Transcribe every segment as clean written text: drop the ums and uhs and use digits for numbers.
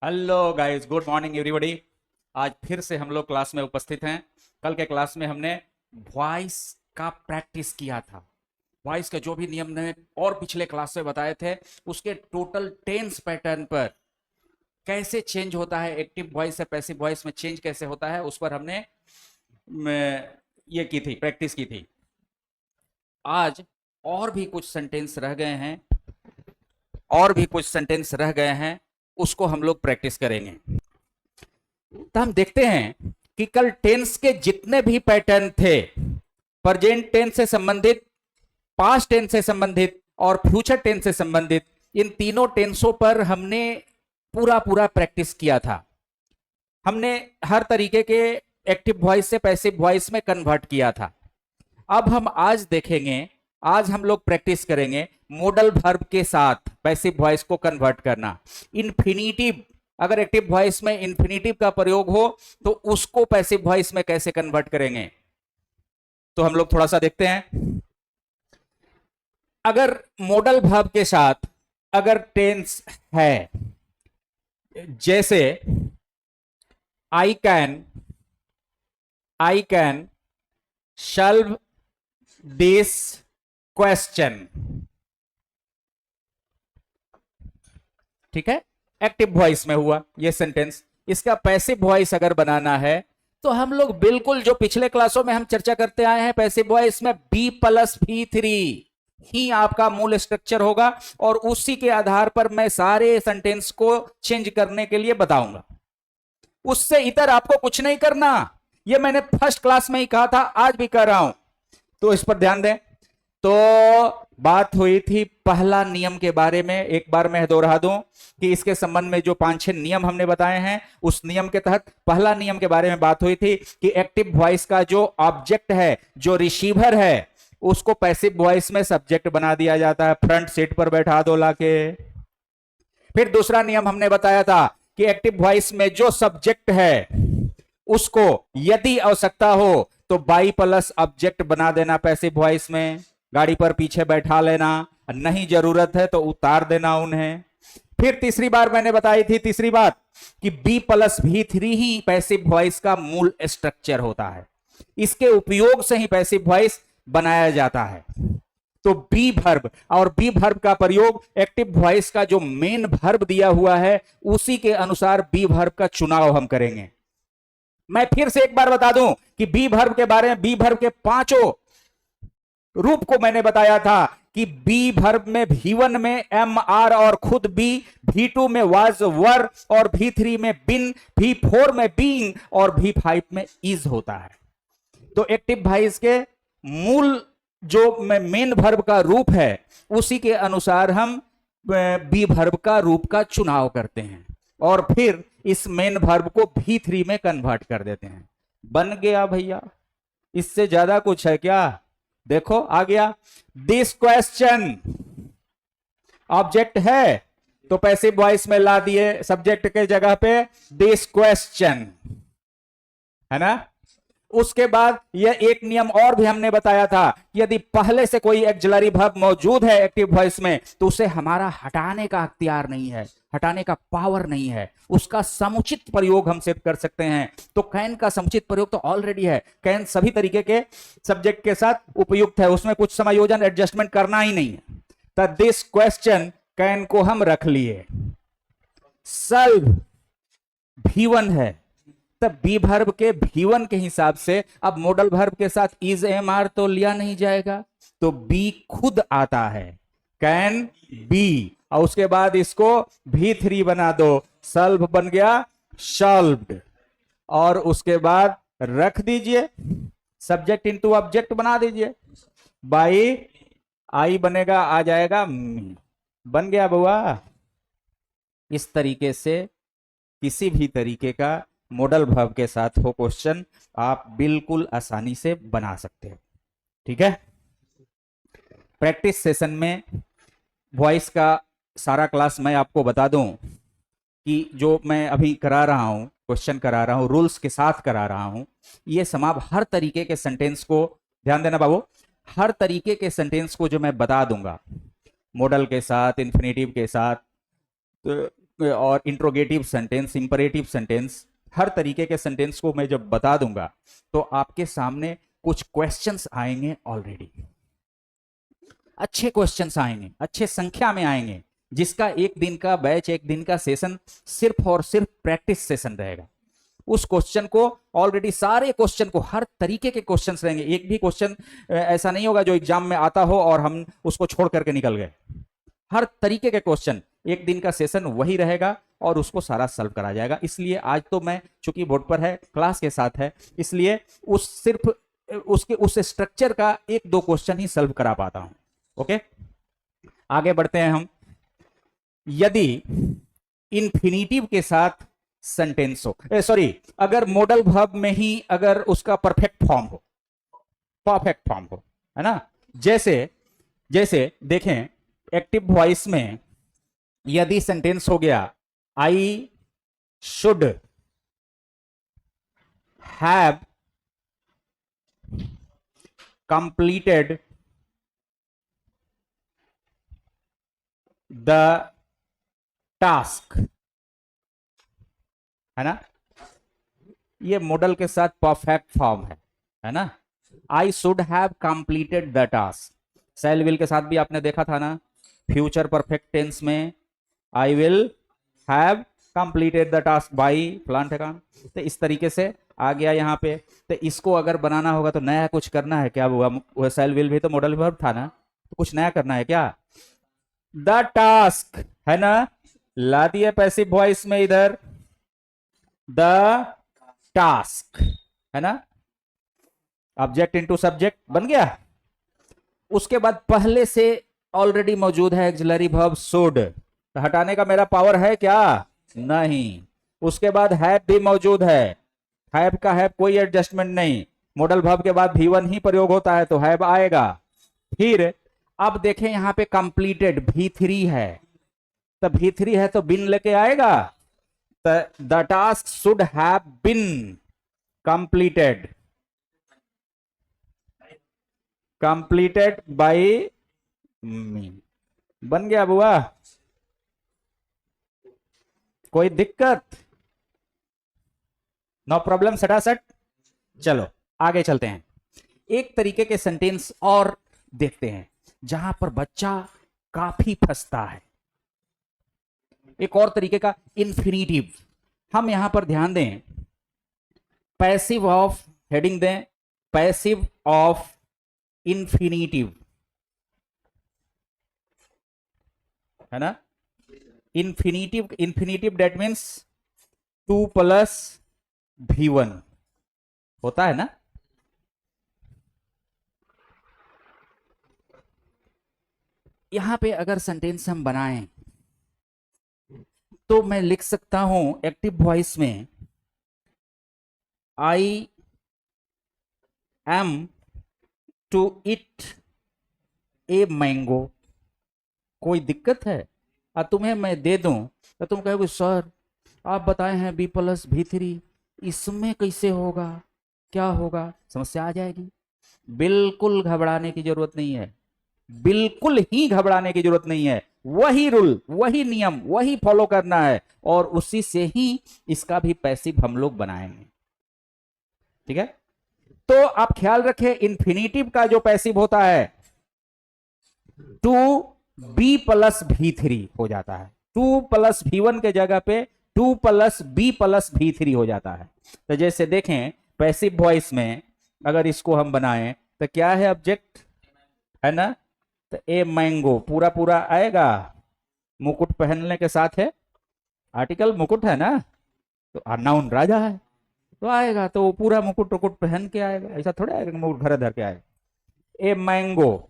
Hello guys, good morning everybody. आज फिर से हम लोग क्लास में उपस्थित हैं। कल के क्लास में हमने वॉइस का प्रैक्टिस किया था। वॉइस के जो भी नियम ने और पिछले क्लास में बताए थे, उसके टोटल टेंस पैटर्न पर कैसे चेंज होता है, एक्टिव वॉइस से पैसिव वॉइस में चेंज कैसे होता है, उस पर हमने ये की थी, प्रैक्टिस की थी। आज और भी कुछ सेंटेंस रह गए हैं, उसको हम लोग प्रैक्टिस करेंगे। तो हम देखते हैं कि कल टेंस के जितने भी पैटर्न थे, प्रेजेंट टेंस से संबंधित, पास्ट टेंस से संबंधित और फ्यूचर टेंस से संबंधित, इन तीनों टेंसों पर हमने पूरा पूरा प्रैक्टिस किया था। हमने हर तरीके के एक्टिव वॉइस से पैसिव वॉइस में कन्वर्ट किया था। अब हम आज देखेंगे, आज हम लोग प्रैक्टिस करेंगे मॉडल वर्ब के साथ पैसिव वॉइस को कन्वर्ट करना। इन्फिनिटिव, अगर एक्टिव वॉइस में इन्फिनिटिव का प्रयोग हो तो उसको पैसिव वॉइस में कैसे कन्वर्ट करेंगे, तो हम लोग थोड़ा सा देखते हैं। अगर मॉडल वर्ब के साथ अगर टेंस है, जैसे I can solve this question, ठीक है, एक्टिव वॉइस में हुआ ये सेंटेंस। इसका पैसिव वॉइस अगर बनाना है तो हम लोग बिल्कुल जो पिछले क्लासों में हम चर्चा करते आए हैं, पैसिव वॉइस में B+V3 ही आपका मूल स्ट्रक्चर होगा और उसी के आधार पर मैं सारे सेंटेंस को चेंज करने के लिए बताऊंगा। उससे इतर आपको कुछ नहीं करना। ये मैंने फर्स्ट क्लास में ही कहा था, आज भी कह रहा हूं, तो इस पर ध्यान दें। तो बात हुई थी पहला नियम के बारे में, एक बार मैं दोहरा दूं कि इसके संबंध में जो 5-6 नियम हमने बताए हैं, उस नियम के तहत पहला नियम के बारे में बात हुई थी कि एक्टिव वॉइस का जो ऑब्जेक्ट है, जो रिसीवर है, उसको पैसिव वॉइस में सब्जेक्ट बना दिया जाता है। फ्रंट सीट पर बैठा दो लाके। फिर दूसरा नियम हमने बताया था कि एक्टिव वॉइस में जो सब्जेक्ट है उसको यदि आवश्यकता हो तो बाई+ ऑब्जेक्ट बना देना पैसिव वॉइस में। गाड़ी पर पीछे बैठा लेना, नहीं जरूरत है तो उतार देना उन्हें। फिर तीसरी बार मैंने बताई थी, तीसरी बात, कि B+V3 ही पैसिव वॉइस का मूल स्ट्रक्चर होता है। इसके उपयोग से ही पैसिव वॉइस बनाया जाता है। तो बी वर्ब और बी वर्ब का प्रयोग एक्टिव वॉइस का जो मेन वर्ब दिया हुआ है उसी के अनुसार बी वर्ब का चुनाव हम करेंगे। मैं फिर से एक बार बता दूं कि बी वर्ब के बारे में, बी वर्ब के 5 रूप को मैंने बताया था कि बी वर्ब में V1 में एम आर और खुद बी, V2 में वाज वर और V3 में बिन, V4 में बीइंग और V5 में इज होता है। तो एक्टिव वॉइस के मूल जो मेन वर्ब का रूप है उसी के अनुसार हम बी वर्ब का रूप का चुनाव करते हैं और फिर इस मेन वर्ब को V3 में कन्वर्ट कर देते हैं। बन गया भैया, इससे ज्यादा कुछ है क्या? देखो आ गया। दिस क्वेश्चन ऑब्जेक्ट है तो पैसिव वॉइस में ला दिए सब्जेक्ट के जगह पे दिस क्वेश्चन, है ना। उसके बाद यह एक नियम और भी हमने बताया था, यदि पहले से कोई एक्सिलरी वर्ब मौजूद है एक्टिव वॉइस में तो उसे हमारा हटाने का अख्तियार नहीं है, हटाने का पावर नहीं है, उसका समुचित प्रयोग हम सिर्फ कर सकते हैं। तो कैन का समुचित प्रयोग तो ऑलरेडी है, कैन सभी तरीके के सब्जेक्ट के साथ उपयुक्त है, उसमें कुछ समायोजन एडजस्टमेंट करना ही नहीं है। तो दिस क्वेश्चन कैन को हम रख लिए। सॉल्व V1 है, तब बी वर्ब के V1 के हिसाब से अब मॉडल वर्ब के साथ इज एम आर तो लिया नहीं जाएगा, तो बी खुद आता है, कैन बी, और उसके बाद इसको V3 बना दो, सॉल्व बन गया सॉल्व्ड, और उसके बाद रख दीजिए, सब्जेक्ट इनटू ऑब्जेक्ट बना दीजिए, बाई आई बनेगा, आ जाएगा बन गया बुआ। इस तरीके से किसी भी तरीके का मॉडल वर्ब के साथ हो क्वेश्चन आप बिल्कुल आसानी से बना सकते हो, ठीक है। प्रैक्टिस सेशन में वॉइस का सारा क्लास मैं आपको बता दूं कि जो मैं अभी करा रहा हूं, क्वेश्चन करा रहा हूं, रूल्स के साथ करा रहा हूं, ये समाप हर तरीके के सेंटेंस को, ध्यान देना बाबू, हर तरीके के सेंटेंस को जो मैं बता दूंगा मॉडल के साथ, इंफिनिटिव के साथ, तो और इंट्रोगेटिव सेंटेंस, इंपरेटिव सेंटेंस, हर तरीके के सेंटेंस को मैं जब बता दूंगा तो आपके सामने कुछ क्वेश्चंस आएंगे ऑलरेडी, अच्छे क्वेश्चंस आएंगे, अच्छे संख्या में आएंगे, जिसका एक दिन का बैच, एक दिन का सेशन सिर्फ और सिर्फ प्रैक्टिस सेशन रहेगा। उस क्वेश्चन को ऑलरेडी, सारे क्वेश्चन को, हर तरीके के क्वेश्चंस रहेंगे। एक भी क्वेश्चन ऐसा नहीं होगा जो एग्जाम में आता हो और हम उसको छोड़ करके निकल गए। हर तरीके के क्वेश्चन, एक दिन का सेशन वही रहेगा और उसको सारा सॉल्व करा जाएगा। इसलिए आज तो मैं, चूंकि बोर्ड पर है, क्लास के साथ है, इसलिए उस सिर्फ उसके उस स्ट्रक्चर का एक दो क्वेश्चन ही सॉल्व करा पाता हूं। ओके, आगे बढ़ते हैं हम। यदि इंफिनिटिव के साथ सेंटेंस हो, सॉरी, अगर मॉडल वर्ब में ही अगर उसका परफेक्ट फॉर्म हो, परफेक्ट फॉर्म हो, है ना, जैसे जैसे देखें एक्टिव वॉइस में यदि सेंटेंस हो गया I should have completed the task, है ना, ये मॉडल के साथ परफेक्ट फॉर्म है ना। I should have completed the task, shell will के साथ भी आपने देखा था ना, फ्यूचर परफेक्ट टेंस में I will have completed the task by फलान ठिकान। तो इस तरीके से आ गया यहाँ पे। तो इसको अगर बनाना होगा तो नया कुछ करना है क्या? हुआ शैल विल भी तो मॉडल वर्ब था ना, तो कुछ नया करना है क्या? द टास्क, है ना, ला दिए पैसिव वॉइस में इधर द टास्क, है ना, ऑब्जेक्ट इनटू सब्जेक्ट बन गया। उसके बाद पहले से ऑलरेडी मौजूद है एक्सिलरी वर्ब शुड, तो हटाने का मेरा पावर है क्या? नहीं। उसके बाद हैव भी मौजूद है, हैव का हैव कोई एडजस्टमेंट नहीं, मॉडल वर्ब के बाद V1 ही प्रयोग होता है तो हैव आएगा। फिर अब देखें यहां पे कंप्लीटेड V3 है, तो V3 है तो बिन लेके आएगा, the task should have been completed, completed by me, बन गया बुआ, कोई दिक्कत? नो प्रॉब्लम, सटासट। चलो आगे चलते हैं, एक तरीके के सेंटेंस और देखते हैं जहां पर बच्चा काफी फंसता है, एक और तरीके का इंफिनिटिव। हम यहां पर ध्यान दें, पैसिव ऑफ, हेडिंग दें पैसिव ऑफ इंफिनिटिव, है ना, infinitive, infinitive that means 2 + V1 होता है ना। यहां पे अगर सेंटेंस हम बनाएं तो मैं लिख सकता हूं एक्टिव वॉइस में I am to eat a mango. कोई दिक्कत है? और तुम्हें मैं दे दूं तो तुम कहोगे सर आप बताए हैं B + V3, इसमें कैसे होगा, क्या होगा? समस्या आ जाएगी। बिल्कुल घबराने की जरूरत नहीं है, बिल्कुल ही घबराने की जरूरत नहीं है। वही रूल, वही नियम, वही फॉलो करना है और उसी से ही इसका भी पैसिव हम लोग बनाएंगे। ठीक है, तो आप ख्याल रखें इंफिनिटिव का जो पैसिव होता है 2B + V3 हो जाता है, 2 + V1 के जगह पे 2 + B + V3 हो जाता है। तो जैसे देखें पैसिव वॉइस में अगर इसको हम बनाएं तो क्या है ऑब्जेक्ट, है ना, तो ए मैंगो पूरा पूरा आएगा, मुकुट पहनने के साथ है, आर्टिकल मुकुट है ना, तो नाउन राजा है तो आएगा, तो वो पूरा मुकुट टुकुट पहन के आएगा, ऐसा थोड़ा आएगा मुकुट घर धर के आएगा। ए मैंगो,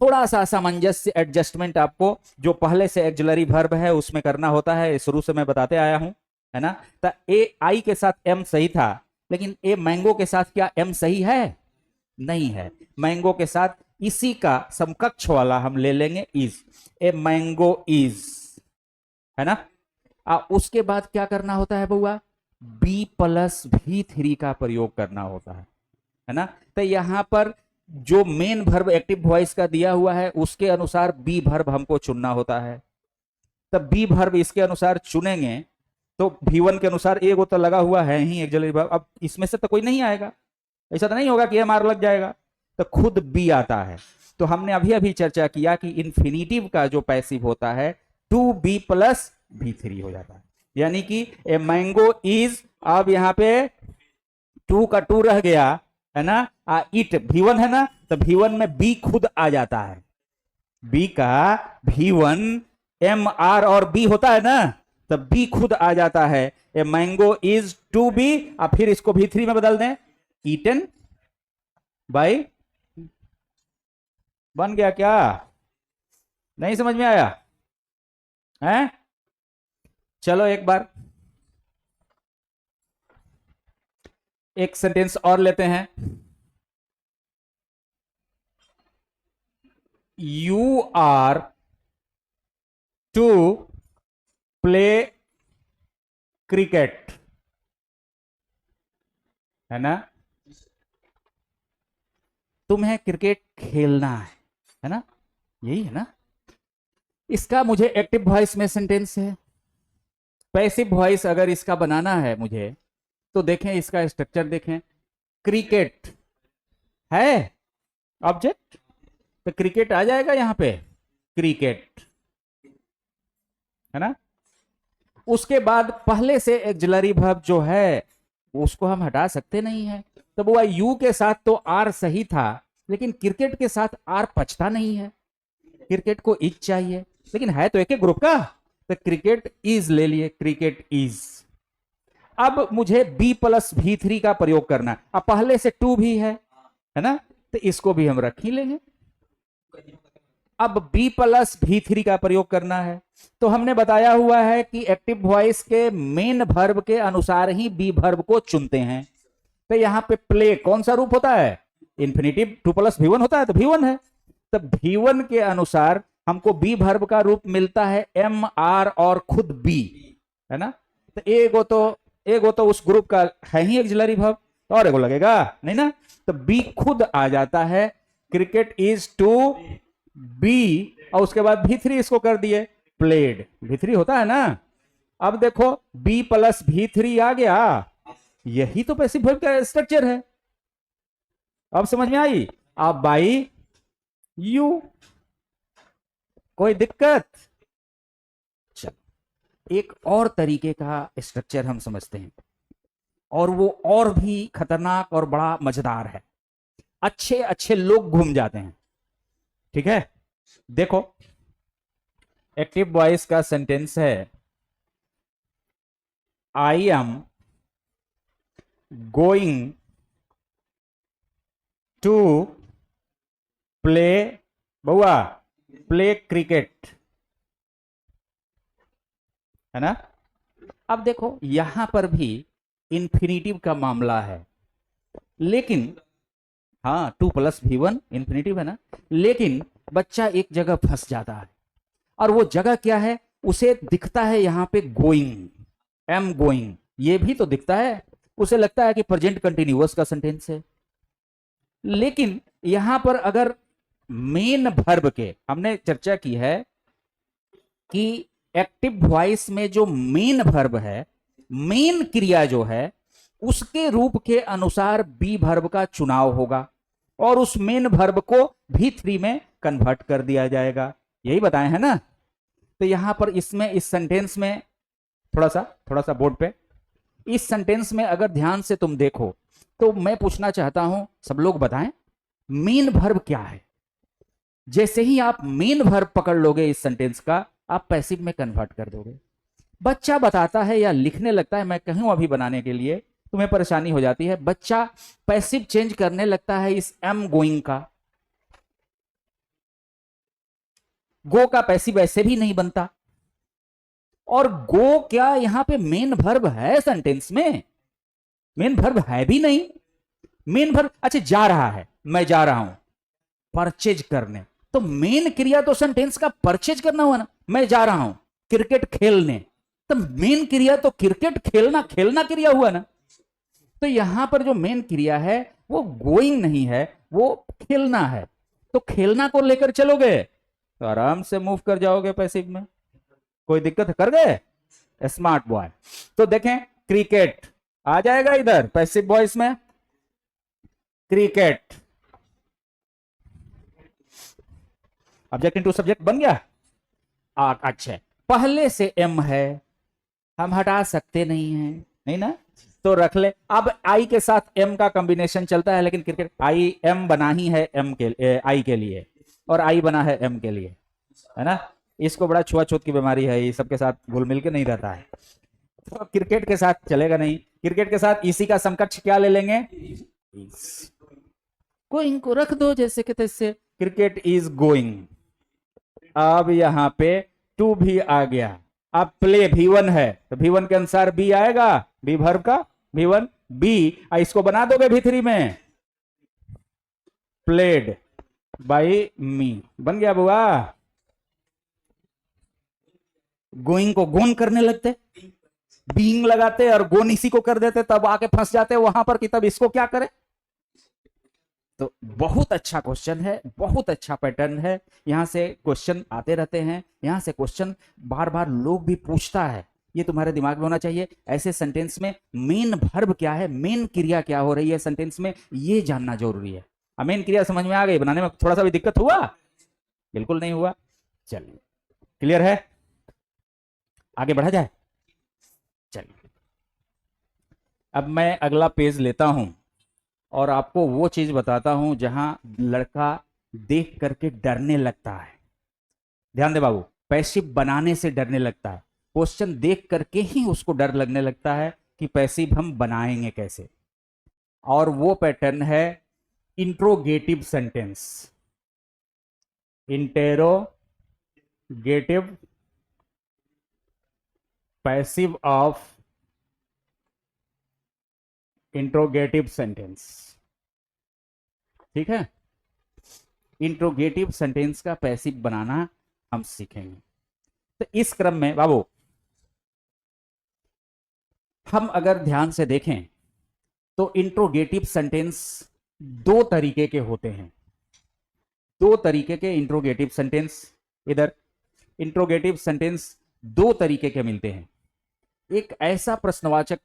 थोड़ा सा सामंजस्य एडजस्टमेंट आपको जो पहले से एक्सिलरी वर्ब है उसमें करना होता है, शुरू से मैं बताते आया हूं, है ना। तो ए आई के साथ एम सही था, लेकिन ए मैंगो के साथ क्या एम सही है? नहीं है। मैंगो के साथ इसी का समकक्ष वाला हम ले लेंगे इज, ए मैंगो इज, है ना। उसके बाद क्या करना होता है बउआ? B + V3 का प्रयोग करना होता है ना। तो यहां पर जो मेन वर्ब एक्टिव वॉइस का दिया हुआ है उसके अनुसार बी वर्ब हमको चुनना होता है। तब बी वर्ब इसके अनुसार चुनेंगे तो V1 के अनुसार एक तो लगा हुआ है ही एक्सिलरी वर्ब, अब इसमें से तो कोई नहीं आएगा, ऐसा तो नहीं होगा कि MR लग जाएगा, तो खुद बी आता है। तो हमने अभी अभी चर्चा किया कि इन्फिनिटिव का जो पैसिव होता है 2B प्लस V3 हो जाता है, यानी कि ए मैंगो इज, अब यहां पे 2 का 2 रह गया है ना, इट V1 है ना, तो V1 में B खुद आ जाता है, B का V1 MR और B होता है ना, तब B खुद आ जाता है। ए मैंगो इज 2B, अब फिर इसको V3 में बदल दें, ईटन बाय, बन गया क्या? नहीं समझ में आया है? चलो एक बार एक सेंटेंस और लेते हैं। You are to play cricket, है ना, तुम्हें क्रिकेट खेलना है ना, यही है ना। इसका मुझे एक्टिव वॉइस में सेंटेंस है, पैसिव वॉइस अगर इसका बनाना है मुझे तो देखें इसका स्ट्रक्चर देखें, क्रिकेट है ऑब्जेक्ट, तो क्रिकेट आ जाएगा यहां पे, क्रिकेट है ना। उसके बाद पहले से एक्सिलरी वर्ब जो है उसको हम हटा सकते नहीं है, तब वह यू के साथ तो आर सही था, लेकिन क्रिकेट के साथ आर पचता नहीं है, क्रिकेट को इज चाहिए, लेकिन है तो एक ही ग्रुप का, तो क्रिकेट इज ले लिए, क्रिकेट इज। अब मुझे B प्लस V3 का प्रयोग करना, अब पहले से 2 भी है ना, तो इसको भी हम रख ही लेंगे। अब B प्लस V3 का प्रयोग करना है, तो हमने बताया हुआ है कि एक्टिव वॉइस के मेन वर्ब के अनुसार ही बी वर्ब को चुनते हैं। तो यहां पे प्ले कौन सा रूप होता है, इन्फिनिटिव 2 प्लस V1 होता है, तो V1 है, तब V1 के अनुसार हमको बी वर्ब का रूप मिलता है MR और खुद B, है ना। तो एगो तो उस ग्रुप का है ही एक्सिलरी वर्ब, और एगो लगेगा नहीं ना, तो B खुद आ जाता है, क्रिकेट इज टू बी, और उसके बाद V3 इसको कर दिए प्लेड, V3 होता है ना। अब देखो B प्लस V3 आ गया, यही तो पैसिव वर्ब का स्ट्रक्चर है, अब समझ में आई। अब बाई यू, कोई दिक्कत? चलो एक और तरीके का स्ट्रक्चर हम समझते हैं, और वो और भी खतरनाक और बड़ा मजेदार है, अच्छे अच्छे लोग घूम जाते हैं, ठीक है। देखो एक्टिव वॉइस का सेंटेंस है, I am going to play, बउआ प्ले क्रिकेट, है ना। अब देखो यहां पर भी इंफिनिटिव का मामला है, लेकिन हाँ 2 प्लस V1 इंफिनिटिव है ना, लेकिन बच्चा एक जगह फंस जाता है, और वो जगह क्या है, उसे दिखता है यहां पे गोइंग, एम गोइंग, ये भी तो दिखता है, उसे लगता है कि प्रेजेंट कंटिन्यूअस का सेंटेंस है। लेकिन यहां पर अगर मेन वर्ब के, हमने चर्चा की है कि एक्टिव वॉइस में जो मेन वर्ब है, मेन क्रिया जो है, उसके रूप के अनुसार बी वर्ब का चुनाव होगा, और उस मेन वर्ब को V3 में कन्वर्ट कर दिया जाएगा, यही बताए हैं ना। तो यहां पर इसमें इस सेंटेंस में थोड़ा सा बोर्ड पे, इस सेंटेंस में अगर ध्यान से तुम देखो तो मैं पूछना चाहता हूं, सब लोग बताएं मेन वर्ब क्या है। जैसे ही आप मेन वर्ब पकड़ लोगे इस सेंटेंस का, आप पैसिव में कन्वर्ट कर दोगे। बच्चा बताता है या लिखने लगता है, मैं कहूं अभी बनाने के लिए तुम्हें परेशानी हो जाती है, बच्चा पैसिव चेंज करने लगता है इस एम गोइंग का, गो का पैसिव ऐसे भी नहीं बनता, और गो क्या यहां पे मेन वर्ब है सेंटेंस में, मेन वर्ब है भी नहीं, मेन वर्ब अच्छा जा रहा है, मैं जा रहा हूं परचेज करने, तो मेन क्रिया तो सेंटेंस का परचेज करना हुआ ना, मैं जा रहा हूं क्रिकेट खेलने, तो मेन क्रिया तो क्रिकेट खेलना, खेलना क्रिया हुआ ना। तो यहां पर जो मेन क्रिया है वो गोइंग नहीं है, वो खेलना है, तो खेलना को लेकर चलोगे तो आराम से मूव कर जाओगे पैसिव में, कोई दिक्कत कर गए? Smart boy. तो देखें क्रिकेट आ जाएगा इधर पैसिव वॉइस में, क्रिकेट ऑब्जेक्ट इनटू सब्जेक्ट बन गया। अच्छा, पहले से एम है, हम हटा सकते नहीं है, नहीं ना, तो रख ले। अब आई के साथ एम का कॉम्बिनेशन चलता है, लेकिन क्रिकेट आई एम बना ही है एम के आई के लिए, और आई बना है एम के लिए, है ना। इसको बड़ा छुआछूत की बीमारी है, ये सबके साथ घुल मिल के नहीं रहता है, तो क्रिकेट के साथ चलेगा नहीं। क्रिकेट के साथ इसी का समकक्ष क्या ले लेंगे? गोइंग को रख दो जैसे कि तैसे, क्रिकेट इज गोइंग। अब यहां पे टू भी आ गया। अब प्ले V1 है, तो V1 के अनुसार बी आएगा, बी वर्ब का V1 बी। इसको बना दोगे V3 में, प्लेड बाई मी, बन गया बुआ। गोइंग को गोन करने लगते, बीइंग लगाते और गोन इसी को कर देते, तब आके फंस जाते वहां पर कि तब इसको क्या करें। तो बहुत अच्छा क्वेश्चन है, बहुत अच्छा पैटर्न है, यहां से क्वेश्चन आते रहते हैं, यहां से क्वेश्चन बार बार लोग भी पूछता है, ये तुम्हारे दिमाग में होना चाहिए। ऐसे सेंटेंस में मेन वर्ब क्या है, मेन क्रिया क्या हो रही है सेंटेंस में, ये जानना जरूरी है। मेन क्रिया समझ में आ गई, बनाने में थोड़ा सा भी दिक्कत हुआ? बिल्कुल नहीं हुआ। चलिए क्लियर है, आगे बढ़ा जाए। चलिए अब मैं अगला पेज लेता हूं और आपको वो चीज बताता हूं जहां लड़का देख करके डरने लगता है। ध्यान दे बाबू, पैसिव बनाने से डरने लगता है, क्वेश्चन देख करके ही उसको डर लगने लगता है कि पैसिव हम बनाएंगे कैसे। और वो पैटर्न है interrogative sentence, interrogative passive of interrogative sentence. ठीक है, इंट्रोगेटिव सेंटेंस का पैसिव बनाना हम सीखेंगे। तो इस क्रम में बाबू हम अगर ध्यान से देखें तो इंट्रोगेटिव सेंटेंस दो तरीके के होते हैं, दो तरीके के इंट्रोगेटिव सेंटेंस। इधर इंट्रोगेटिव सेंटेंस दो तरीके के मिलते हैं। एक ऐसा प्रश्नवाचक,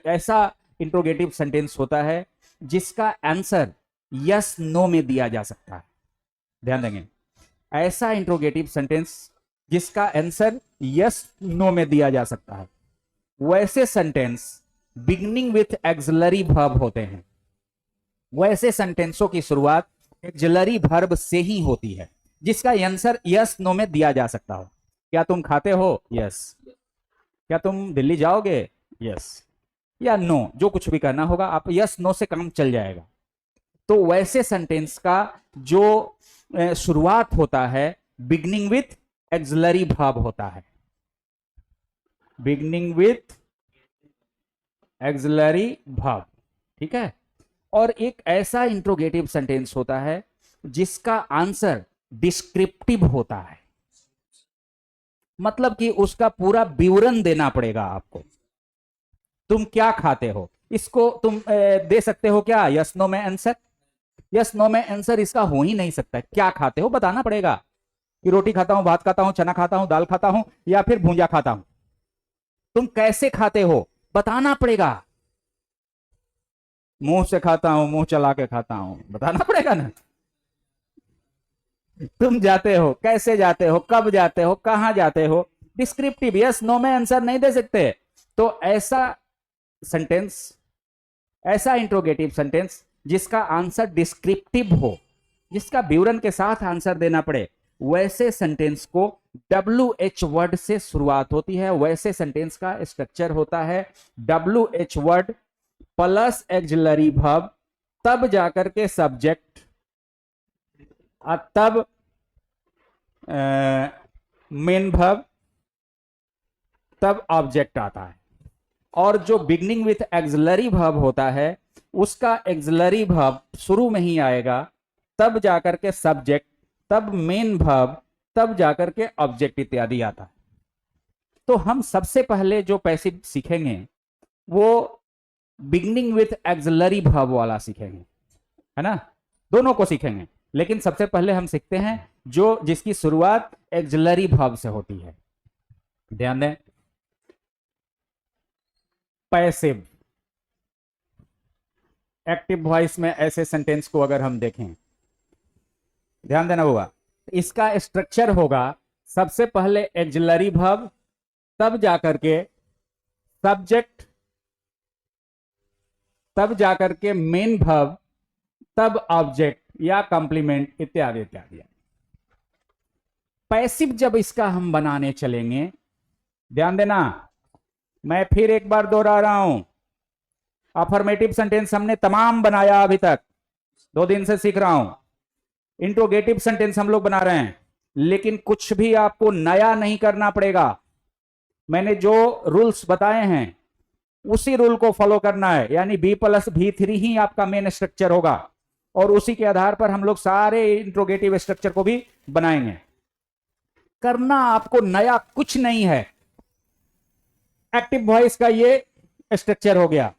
ऐसा इंट्रोगेटिव सेंटेंस होता है जिसका आंसर यस नो में दिया जा सकता है। ध्यान देंगे, ऐसा इंट्रोगेटिव सेंटेंस जिसका आंसर यस नो में दिया जा सकता है, वैसे sentence beginning with axillary verb होते हैं। वैसे सेंटेंसों की शुरुआत एक्सिलरी वर्ब से ही होती है, जिसका आंसर यस नो में दिया जा सकता हो। क्या तुम खाते हो? यस। क्या तुम दिल्ली जाओगे? यस। या नो, जो कुछ भी करना होगा आप यस नो से काम चल जाएगा। तो वैसे सेंटेंस का जो शुरुआत होता है बिगिनिंग विथ एक्सिलरी वर्ब होता है, बिगिनिंग विथ एक्सिलरी वर्ब। ठीक है। और एक ऐसा इंट्रोगेटिव सेंटेंस होता है जिसका आंसर डिस्क्रिप्टिव होता है, मतलब कि उसका पूरा विवरण देना पड़ेगा आपको। तुम क्या खाते हो, इसको तुम दे सकते हो क्या यस नो में आंसर? यस नो में आंसर इसका हो ही नहीं सकता। क्या खाते हो बताना पड़ेगा कि रोटी खाता हूं, भात खाता हूं, चना खाता हूं, दाल खाता हूं, या फिर भूंजा खाता हूं। तुम कैसे खाते हो बताना पड़ेगा। मुंह से खाता हूं, मुंह चला के खाता हूं, बताना पड़ेगा ना। तुम जाते हो, कैसे जाते हो, कब जाते हो, कहां जाते हो, डिस्क्रिप्टिव यस नो में आंसर नहीं दे सकते। तो ऐसा सेंटेंस, ऐसा इंट्रोगेटिव सेंटेंस जिसका आंसर डिस्क्रिप्टिव हो, जिसका विवरण के साथ आंसर देना पड़े, वैसे सेंटेंस को WH वर्ड से शुरुआत होती है। वैसे सेंटेंस का स्ट्रक्चर होता है WH word plus axillary verb, तब जाकर के सब्जेक्ट, तब मेन वर्ब, तब ऑब्जेक्ट आता है। और जो बिगिनिंग विथ एक्सिलरी वर्ब होता है उसका एक्सिलरी वर्ब शुरू में ही आएगा, तब जाकर के सब्जेक्ट, तब मेन वर्ब, तब जाकर के ऑब्जेक्ट इत्यादि आता है। तो हम सबसे पहले जो पैसिव सीखेंगे वो बिगिनिंग विथ एक्सिलरी वर्ब वाला सीखेंगे, है ना। दोनों को सीखेंगे, लेकिन सबसे पहले हम सीखते हैं जो जिसकी शुरुआत एक्सिलरी वर्ब से होती है। ध्यान दें, पैसिव एक्टिव वॉइस में ऐसे सेंटेंस को अगर हम देखें, ध्यान देना होगा, इसका स्ट्रक्चर होगा सबसे पहले एक्सिलरी वर्ब, तब जाकर के सब्जेक्ट, तब जाकर के मेन वर्ब, तब ऑब्जेक्ट या कॉम्प्लीमेंट इत्यादि इत्यादि। पैसिव जब इसका हम बनाने चलेंगे, ध्यान देना, मैं फिर एक बार दोहरा रहा हूं, अफर्मेटिव सेंटेंस हमने तमाम बनाया अभी तक, 2 दिन से सीख रहा हूं। इंट्रोगेटिव सेंटेंस हम लोग बना रहे हैं, लेकिन कुछ भी आपको नया नहीं करना पड़ेगा। मैंने जो रूल्स बताए हैं उसी रूल को फॉलो करना है, यानी B+V3 ही आपका मेन स्ट्रक्चर होगा, और उसी के आधार पर हम लोग सारे इंट्रोगेटिव स्ट्रक्चर को भी बनाएंगे। करना आपको नया कुछ नहीं है। एक्टिव वॉइस का ये स्ट्रक्चर हो गया।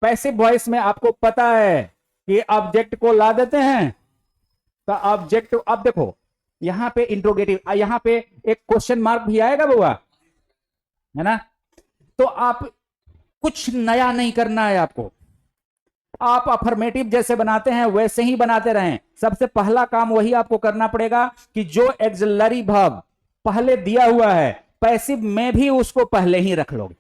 पैसिव वॉइस में आपको पता है कि ऑब्जेक्ट को ला देते हैं, तो ऑब्जेक्ट, अब देखो यहां पे इंट्रोगेटिव, यहां पे एक क्वेश्चन मार्क भी आएगा बुआ, है ना, तो आप कुछ नया नहीं करना है आपको, आप अफर्मेटिव जैसे बनाते हैं वैसे ही बनाते रहें। सबसे पहला काम वही आपको करना पड़ेगा कि जो एक्सिलरी वर्ब पहले दिया हुआ है, पैसिव में भी उसको पहले ही रख लोगे,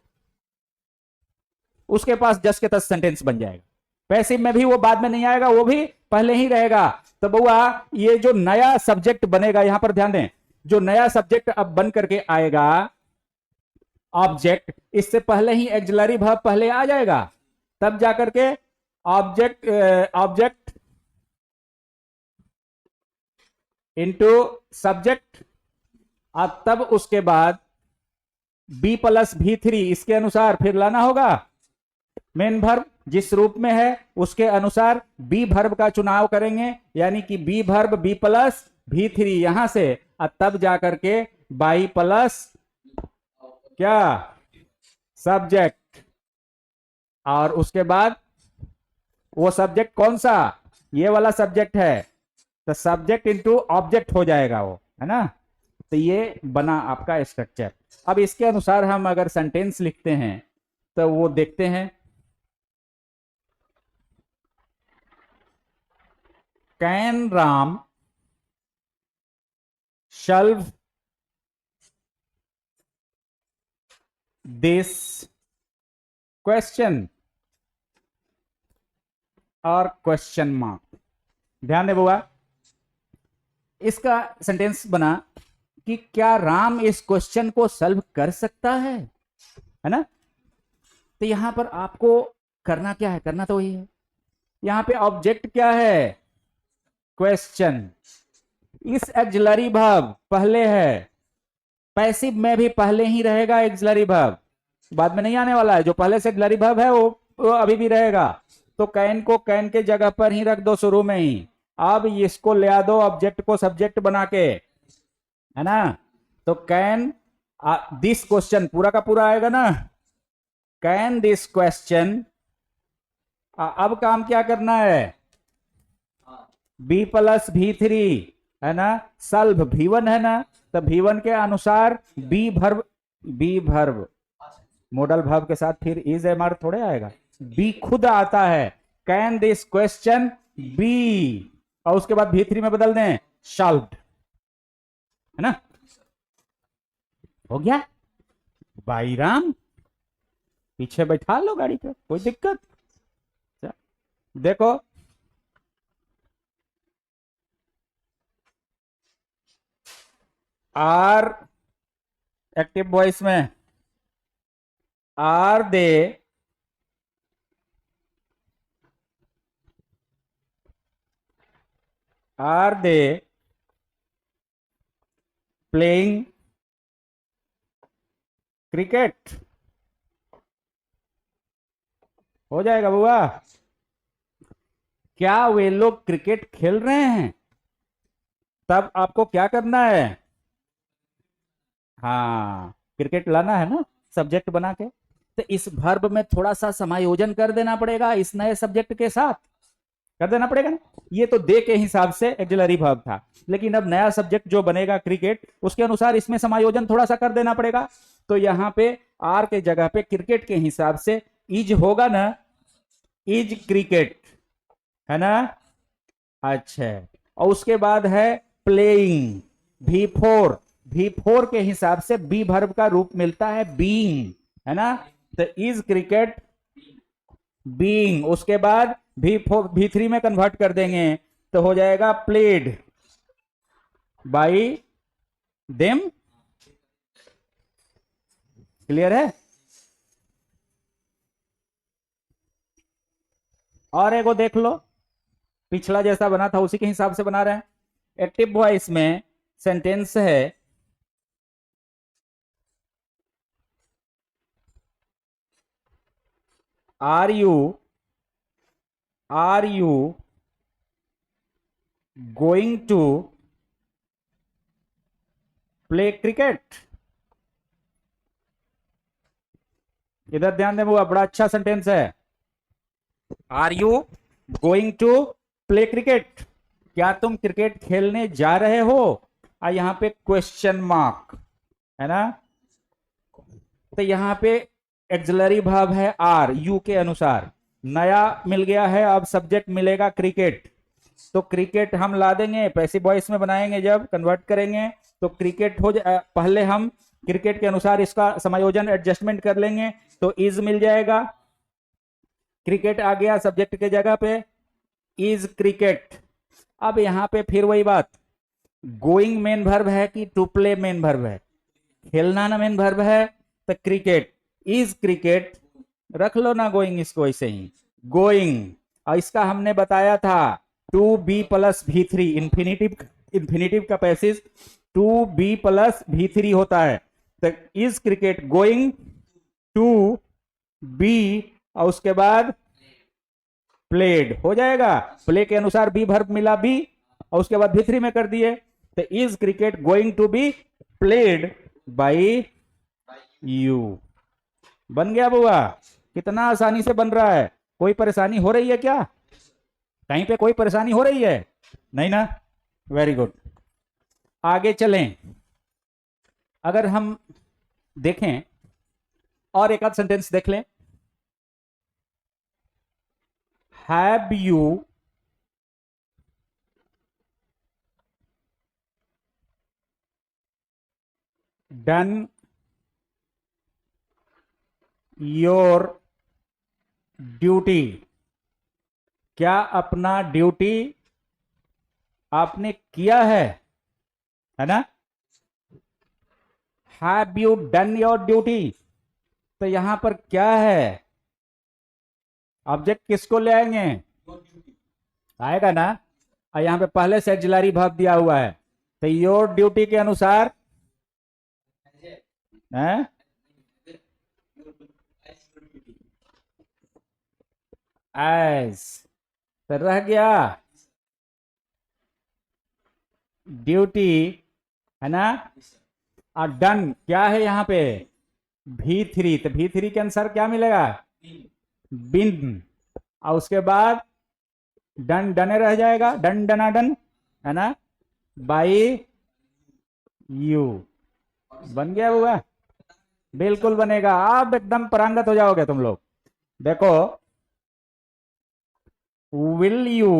उसके पास जस के तस सेंटेंस बन जाएगा। पैसिव में भी वो बाद में नहीं आएगा, वो भी पहले ही रहेगा। तो बउआ ये जो नया सब्जेक्ट बनेगा, यहां पर ध्यान दें, जो नया सब्जेक्ट अब बन करके आएगा ऑब्जेक्ट, इससे पहले ही एक्सिलरी वर्ब पहले आ जाएगा, तब जाकर के ऑब्जेक्ट इंटू सब्जेक्ट, और तब उसके बाद B+V3 इसके अनुसार फिर लाना होगा। मेन वर्ब जिस रूप में है उसके अनुसार बी वर्ब का चुनाव करेंगे, यानी कि बी वर्ब B+V3 यहां से, और तब जाकर के बाई प्लस क्या सब्जेक्ट, और उसके बाद वो सब्जेक्ट कौन सा, ये वाला सब्जेक्ट है, तो सब्जेक्ट इंटू ऑब्जेक्ट हो जाएगा वो, है ना। तो ये बना आपका स्ट्रक्चर। अब इसके अनुसार हम अगर सेंटेंस लिखते हैं तो वो देखते हैं, can Ram solve this question और क्वेश्चन मार्क। ध्यान दे बुआ, इसका सेंटेंस बना कि क्या राम इस क्वेश्चन को सॉल्व कर सकता है ना। तो यहां पर आपको करना क्या है, करना तो वही है। यहां पे ऑब्जेक्ट क्या है, क्वेश्चन, इस एक्सिलरी वर्ब पहले है, पैसिव में भी पहले ही रहेगा एक्सिलरी वर्ब, बाद में नहीं आने वाला है। जो पहले से एक्सिलरी वर्ब है वो अभी भी रहेगा, तो कैन को कैन के जगह पर ही रख दो शुरू में ही। अब इसको ले आ दो ऑब्जेक्ट को सब्जेक्ट बना के, है ना। तो कैन दिस क्वेश्चन पूरा का पूरा आएगा ना, कैन दिस क्वेश्चन। अब काम क्या करना है, B+V3 है ना, सॉल्व V1 है ना, तो V1 के अनुसार बी वर्ब मॉडल वर्ब के साथ फिर इज एमआर थोड़े आएगा, बी खुद आता है, कैन दिस क्वेश्चन बी, और उसके बाद V3 में बदल दें सॉल्व्ड, है ना। हो गया, भाई राम पीछे बैठा लो गाड़ी पे, कोई दिक्कत। देखो आर एक्टिव वॉइस में, आर दे प्लेइंग क्रिकेट, हो जाएगा बुआ। क्या वे लोग क्रिकेट खेल रहे हैं, तब आपको क्या करना है, हाँ क्रिकेट लाना है ना सब्जेक्ट बना के। तो इस वर्ब में थोड़ा सा समायोजन कर देना पड़ेगा इस नए सब्जेक्ट के साथ, कर देना पड़ेगा ना। ये तो दे के हिसाब से एक्सिलरी वर्ब था, लेकिन अब नया सब्जेक्ट जो बनेगा क्रिकेट, उसके अनुसार इसमें समायोजन थोड़ा सा कर देना पड़ेगा। तो यहां पे आर के जगह पे क्रिकेट के हिसाब से इज होगा ना, इज क्रिकेट, है ना। अच्छा, और उसके बाद है प्लेइंग, V4 के हिसाब से बी वर्ब का रूप मिलता है बीइंग, है ना। तो इज क्रिकेट बीइंग, उसके बाद V3 में कन्वर्ट कर देंगे तो हो जाएगा प्लेड बाई देम। क्लियर है। और एगो देख लो, पिछला जैसा बना था उसी के हिसाब से बना रहे हैं। एक्टिव वॉइस में सेंटेंस है are you going to play cricket. इधर ध्यान दें, वो बड़ा अच्छा सेंटेंस है। Are you going to play cricket, क्या तुम क्रिकेट खेलने जा रहे हो। और यहां पे क्वेश्चन मार्क, है ना। तो यहां पे एक्सिलरी वर्ब है आर, यू के अनुसार नया मिल गया है। अब सब्जेक्ट मिलेगा क्रिकेट, तो क्रिकेट हम ला देंगे, पैसिव वॉइस में बनाएंगे, जब कन्वर्ट करेंगे तो क्रिकेट हो जाए। पहले हम क्रिकेट के अनुसार इसका समायोजन एडजस्टमेंट कर लेंगे, तो इज मिल जाएगा, क्रिकेट आ गया सब्जेक्ट के जगह पे, इज क्रिकेट। अब यहां पे फिर वही बात, गोइंग मेन वर्ब है कि टू प्ले मेन वर्ब है। खेलना ना मेन वर्ब है, तो क्रिकेट, इज क्रिकेट रख लो ना, गोइंग इसको ऐसे ही गोइंग। और इसका हमने बताया था to be plus V3, infinitive का passive to be plus V3 होता है। तो is cricket going to be, और उसके बाद प्लेड हो जाएगा। प्ले के अनुसार बी वर्ब मिला बी, और उसके बाद V3 में कर दिए, तो is cricket going to be played by you. बन गया बुआ, कितना आसानी से बन रहा है। कोई परेशानी हो रही है क्या, कहीं पे कोई परेशानी हो रही है, नहीं ना। वेरी गुड, आगे चलें। अगर हम देखें और एक आध सेंटेंस देख लें। Have you done your duty, क्या अपना ड्यूटी आपने किया है ना। Have you done your duty, तो यहां पर क्या है, ऑब्जेक्ट किसको ले आएंगे, आएगा ना। और यहां पे पहले से एक्सिलरी वर्ब दिया हुआ है, तो योर ड्यूटी के अनुसार है एज, तो रह गया ड्यूटी, है ना। और डन क्या है यहां पे V3, तो V3 के अनुसार क्या मिलेगा बिन, और उसके बाद डन डने रह जाएगा, डन डना डन, है ना, बाई यू। बन गया हुआ, बिल्कुल बनेगा। आप एकदम पारंगत हो जाओगे तुम लोग। देखो, will you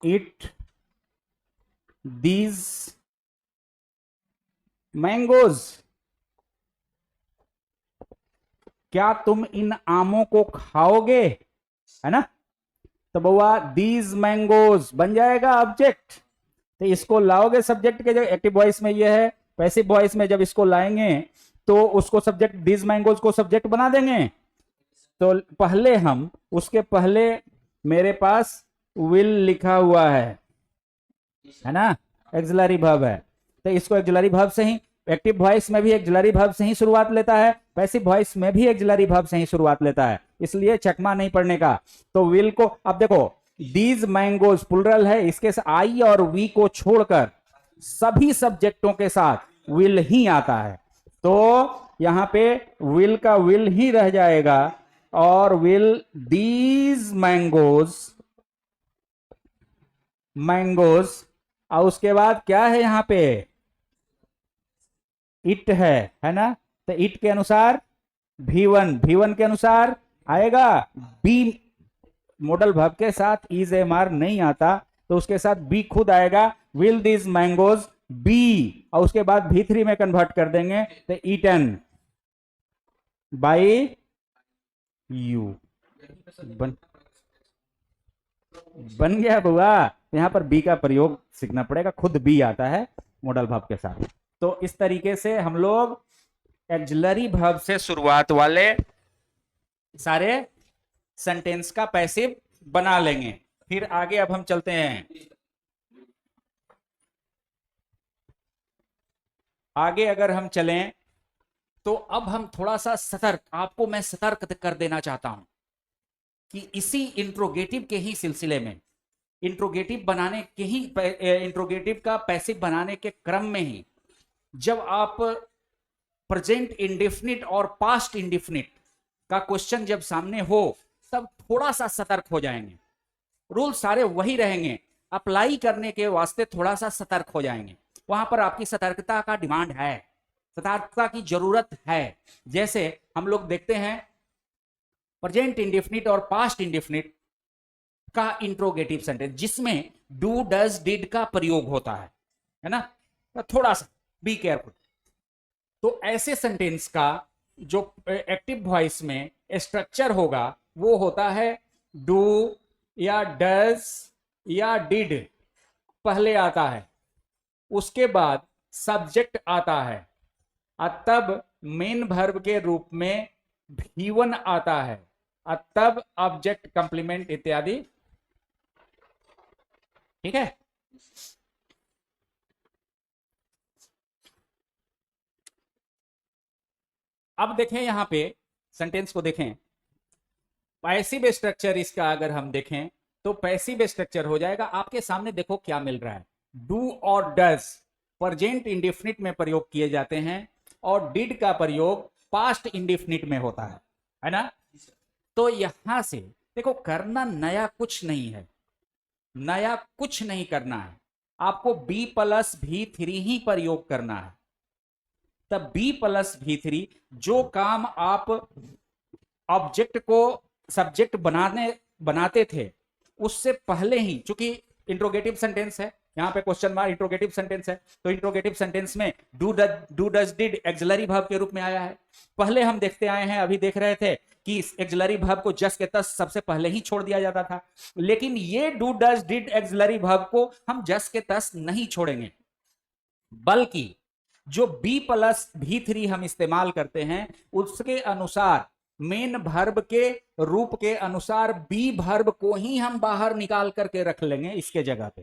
eat these mangoes, क्या तुम इन आमों को खाओगे, है ना। तो बउआ दीज मैंगोज बन जाएगा ऑब्जेक्ट। तो इसको लाओगे सब्जेक्ट के, जो एक्टिव वॉइस में ये है, पैसिव वॉइस में जब इसको लाएंगे तो उसको सब्जेक्ट, दीज मैंगोज को सब्जेक्ट बना देंगे। तो पहले हम, उसके पहले मेरे पास विल लिखा हुआ है ना, एक्सिलरी वर्ब है, तो इसको एक्सिलरी वर्ब से ही, एक्टिव वॉइस में भी एक्सिलरी वर्ब से ही शुरुआत लेता है, पैसिव वॉइस में भी एक्सिलरी वर्ब से ही शुरुआत लेता है, इसलिए चकमा नहीं पड़ने का। तो विल को, अब देखो दीज मैंगोज प्लुरल है, इसके आई और वी को छोड़कर सभी सब्जेक्टों के साथ विल ही आता है। तो यहां पे विल का विल ही रह जाएगा और विल दीज मैंगोज, मैंगोज, और उसके बाद क्या है यहां पे इट है ना, तो इट के अनुसार V1 के अनुसार आएगा बी, मॉडल वर्ब के साथ इज एम आर नहीं आता तो उसके साथ बी खुद आएगा, विल दिस मैंगोज बी, और उसके बाद V3 में कन्वर्ट कर देंगे तो ईटन बाय यू। बन गया बुआ, यहां पर बी का प्रयोग सीखना पड़ेगा, खुद बी आता है मॉडल वर्ब के साथ। तो इस तरीके से हम लोग एक्सिलरी वर्ब से शुरुआत वाले सारे सेंटेंस का पैसिव बना लेंगे। फिर आगे अब हम चलते हैं, आगे अगर हम चलें तो अब हम थोड़ा सा सतर्क, आपको मैं सतर्क कर देना चाहता हूं कि इसी इंट्रोगेटिव के ही सिलसिले में, इंट्रोगेटिव बनाने के ही, इंट्रोगेटिव का पैसिव बनाने के क्रम में ही जब आप प्रेजेंट इंडेफिनिट और पास्ट इंडेफिनिट का क्वेश्चन जब सामने हो तब थोड़ा सा सतर्क हो जाएंगे। रूल सारे वही रहेंगे, अप्लाई करने के वास्ते थोड़ा सा सतर्क हो जाएंगे। वहां पर आपकी सतर्कता का डिमांड है, सतर्कता की जरूरत है। जैसे हम लोग देखते हैं प्रेजेंट इंडेफिनिट और पास्ट इंडेफिनिट का इंट्रोगेटिव सेंटेंस जिसमें डू डज डिड का प्रयोग होता है ना, तो थोड़ा सा बी केयरफुल। तो ऐसे सेंटेंस का जो एक्टिव वॉइस में स्ट्रक्चर होगा वो होता है डू या डज या डिड पहले आता है, उसके बाद सब्जेक्ट आता है, और तब मेन वर्ब के रूप में V1 आता है, और तब ऑब्जेक्ट कंप्लीमेंट इत्यादि। ठीक है, अब देखें यहां पे सेंटेंस को देखें, पैसिव स्ट्रक्चर इसका अगर हम देखें तो पैसिव स्ट्रक्चर हो जाएगा आपके सामने। देखो क्या मिल रहा है, डू और डज प्रेजेंट इंडेफिनिट में प्रयोग किए जाते हैं और डिड का प्रयोग पास्ट इंडेफिनिट में होता है ना। तो यहां से देखो करना नया कुछ नहीं है, नया कुछ नहीं करना है, आपको B+V3 ही प्रयोग करना है। तब B+V3 जो काम आप ऑब्जेक्ट को सब्जेक्ट बनाते थे उससे पहले ही, चूंकि इंट्रोगेटिव सेंटेंस है, यहां पे क्वेश्चन मार्क इंट्रोगेटिव सेंटेंस है, तो इंट्रोगेटिव सेंटेंस में do does did axillary verb के रूप में आया है। पहले हम देखते आए हैं, अभी देख रहे थे कि एक्सिलरी वर्ब को जस्ट के तस्ट सबसे पहले ही छोड़ दिया जाता था, लेकिन ये do does did axillary verb को हम जस्ट के तस्ट नहीं छोड़ेंगे, बल्कि जो B+V3 हम इस्तेमाल करते हैं उसके अनुसार मेन वर्ब के रूप के अनुसार बी वर्ब को ही हम बाहर निकाल करके रख लेंगे इसके जगह पे।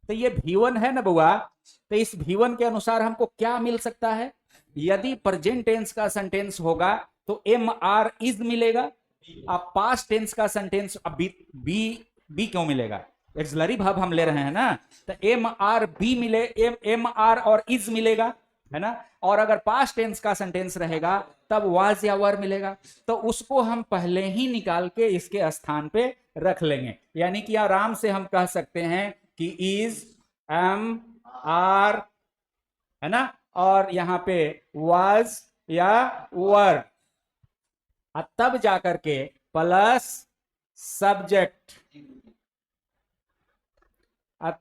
तो ये V1 है ना बुआ, तो इस V1 के अनुसार हमको क्या मिल सकता है, यदि प्रेजेंट टेंस का सेंटेंस होगा तो MR इज मिलेगा, अब पास्ट टेंस का सेंटेंस अब बी क्यों मिलेगा, एक्सिलरी वर्ब हम ले रहे हैं ना, तो MR बी मिले, MR और इज मिलेगा है ना। और अगर पास्ट टेंस का सेंटेंस रहेगा तब वाज या वर मिलेगा, तो उसको हम पहले ही निकाल के इसके स्थान पे रख लेंगे। यानी कि आराम से हम कह सकते हैं कि इज, एम, आर है ना, और यहां पे वाज या वर, तब जाकर के प्लस सब्जेक्ट,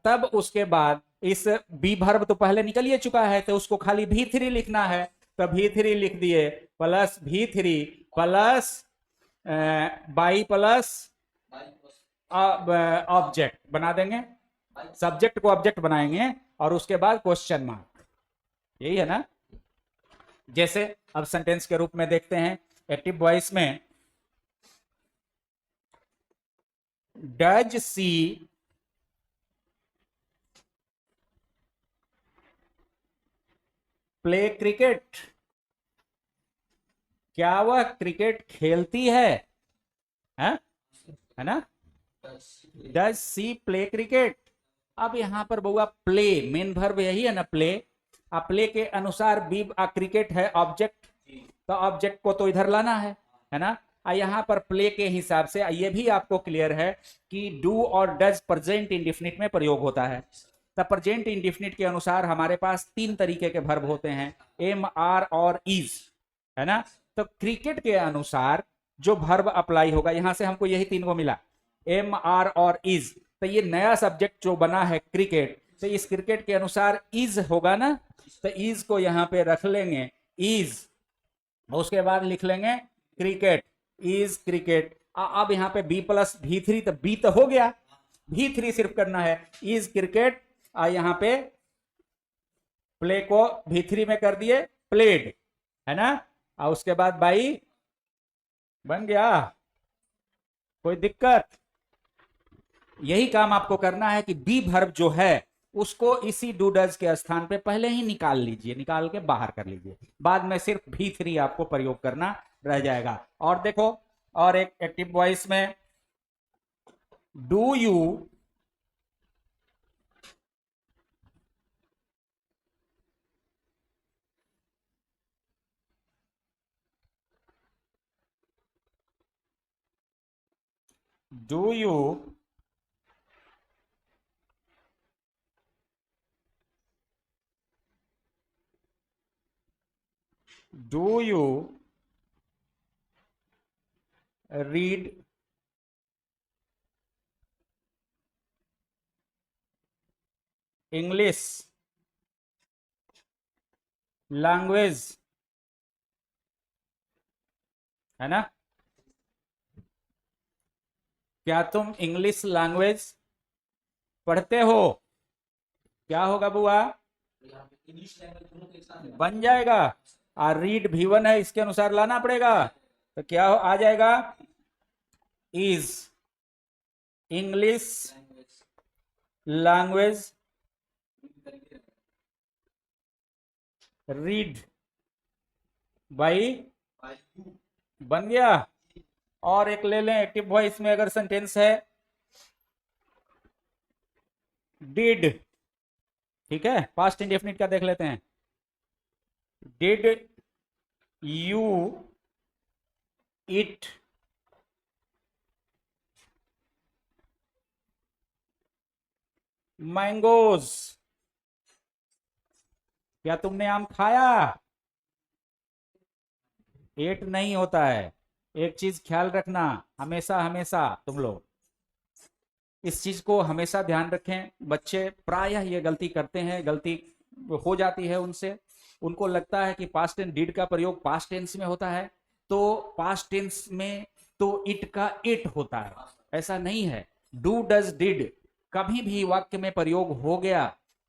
तब उसके बाद इस बी वर्ब तो पहले निकल ही चुका है तो उसको खाली V3 लिखना है, तो V3 लिख दिए plus V3 plus by plus object बना देंगे, सब्जेक्ट को ऑब्जेक्ट बनाएंगे और उसके बाद क्वेश्चन मार्क, यही है ना। जैसे अब सेंटेंस के रूप में देखते हैं एक्टिव वॉइस में, डज सी प्ले क्रिकेट, क्या वह क्रिकेट खेलती है ना, डज सी प्ले क्रिकेट। अब यहां पर बउआ प्ले मेन वर्ब यही है ना, प्ले, प्ले के अनुसार बी क्रिकेट है ऑब्जेक्ट, तो ऑब्जेक्ट को तो इधर लाना है ना। यहाँ पर प्ले के हिसाब से ये भी आपको क्लियर है कि डू और डज प्रेजेंट इंडेफिनिट में प्रयोग होता है। तो प्रेजेंट इंडेफिनिट के अनुसार हमारे पास 3 तरीके के वर्ब होते हैं, एम, आर और इज, है ना। तो क्रिकेट के अनुसार जो वर्ब अप्लाई होगा, यहां से हमको यही 3 को मिला, एम, आर और इज। तो ये नया सब्जेक्ट जो बना है क्रिकेट, तो इस क्रिकेट के अनुसार इज होगा ना। तो इज को यहां पे रख लेंगे, इज, उसके बाद लिख लेंगे क्रिकेट, इज क्रिकेट। अब यहाँ पे बी प्लस भी थ्री, तो बी तो हो गया, भी थ्री सिर्फ करना है, इज क्रिकेट। यहाँ पे प्ले को भी थ्री में कर दिए प्लेड, है ना। और उसके बाद बाई बन गया, कोई दिक्कत। यही काम आपको करना है कि बी वर्ब जो है उसको इसी डू डज के स्थान पे पहले ही निकाल लीजिए, निकाल के बाहर कर लीजिए, बाद में सिर्फ भी थ्री आपको प्रयोग करना रह जाएगा। और देखो, और एक एक्टिव वॉइस में, do you do you read English language, है ना। क्या तुम इंग्लिश लैंग्वेज पढ़ते हो? क्या होगा बुआ? बन जाएगा। और रीड भी वन है, इसके अनुसार लाना पड़ेगा, तो क्या आ जाएगा? Is English language read by, बन गया। और एक ले लें एक्टिव वॉइस में, अगर सेंटेंस है डिड, ठीक है, पास्ट इंडेफिनिट का देख लेते हैं। डिड यू इट मैंगोज, क्या तुमने आम खाया? एट नहीं होता है। एक चीज ख्याल रखना, हमेशा हमेशा तुम लोग इस चीज को हमेशा ध्यान रखें। बच्चे प्रायः ये गलती करते हैं, गलती हो जाती है उनसे, उनको लगता है कि पास्ट टेंस डिड का प्रयोग पास्ट टेंस में होता है, तो पास्ट टेंस में तो इट का इट होता है। ऐसा नहीं है। डू डज डिड कभी भी वाक्य में प्रयोग हो गया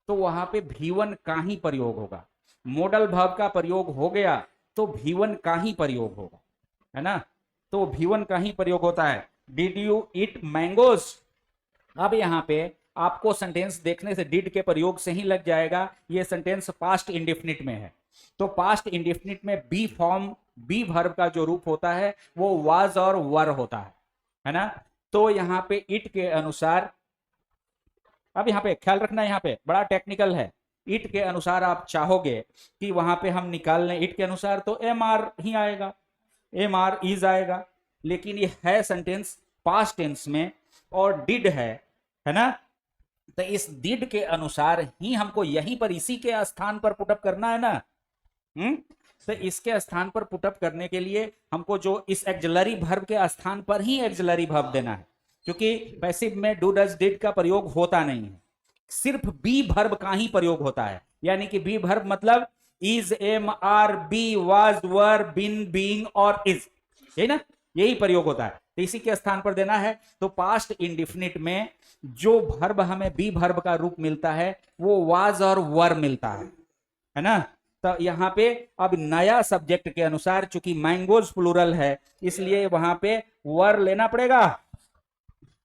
तो वहां पे भी1 का ही प्रयोग होगा। मॉडल वर्ब का प्रयोग हो गया तो भी1 का ही प्रयोग होगा, है ना। तो भी1 का ही प्रयोग होता है। Did you eat mangoes. अब यहाँ पे आपको सेंटेंस देखने से डिड के प्रयोग से ही लग जाएगा ये सेंटेंस पास्ट इंडेफिनिट में है। तो पास्ट इंडेफिनिट में बी फॉर्म, बी वर्ब का जो रूप होता है वो वाज और वर होता है ना। तो यहाँ पे इट के अनुसार, अब यहाँ पे ख्याल रखना, यहाँ पे बड़ा टेक्निकल है। इट के अनुसार आप चाहोगे कि वहां पे हम निकाल लें इट के अनुसार, तो एम आर ही आएगा, एम आर इज आएगा। लेकिन ये है सेंटेंस पास्ट टेंस में और डिड है ना। तो इस डिड के अनुसार ही हमको यहीं पर इसी के स्थान पर पुटअप करना है ना। तो इसके स्थान पर पुटअप करने के लिए हमको जो इस एक्सिलरी वर्ब के स्थान पर ही एक्सिलरी वर्ब देना है, क्योंकि पैसिव में डू डज डिड का प्रयोग होता नहीं है, सिर्फ बी वर्ब का ही प्रयोग होता है। यानी कि बी वर्ब मतलब is, am, are, be, was, were, been, being और इज, यही ना, यही प्रयोग होता है। तो इसी के स्थान पर देना है। तो पास्ट इंडेफिनिट में जो वर्ब हमें बी वर्ब का रूप मिलता है वो वाज और वर मिलता है ना। तो यहाँ पे अब नया सब्जेक्ट के अनुसार, चूंकि मैंगोज प्लूरल है इसलिए वहां पे वर लेना पड़ेगा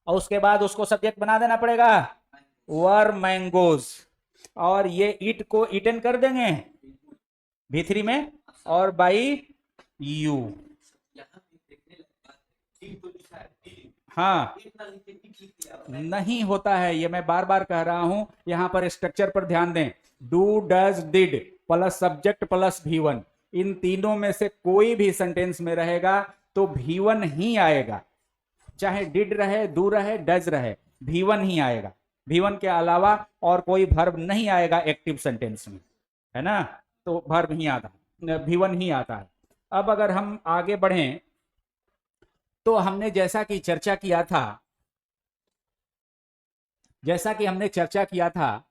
और उसके बाद उसको सब्जेक्ट बना देना पड़ेगा वर मैंगोज। और ये इट को इटन कर देंगे भी3 में और बाई यू। हाँ, नहीं होता है, ये मैं बार बार कह रहा हूं। यहां पर स्ट्रक्चर पर ध्यान दें। Do does did plus subject plus V one, इन तीनों में से कोई भी सेंटेंस में रहेगा तो V1 ही आएगा, चाहे डिड रहे, डू रहे, डज रहे, V1 ही आएगा। V1 के अलावा और कोई वर्ब नहीं आएगा एक्टिव सेंटेंस में, है ना। तो वर्ब ही आता है, V1 ही आता है। अब अगर हम आगे बढ़ें तो हमने जैसा कि हमने चर्चा किया था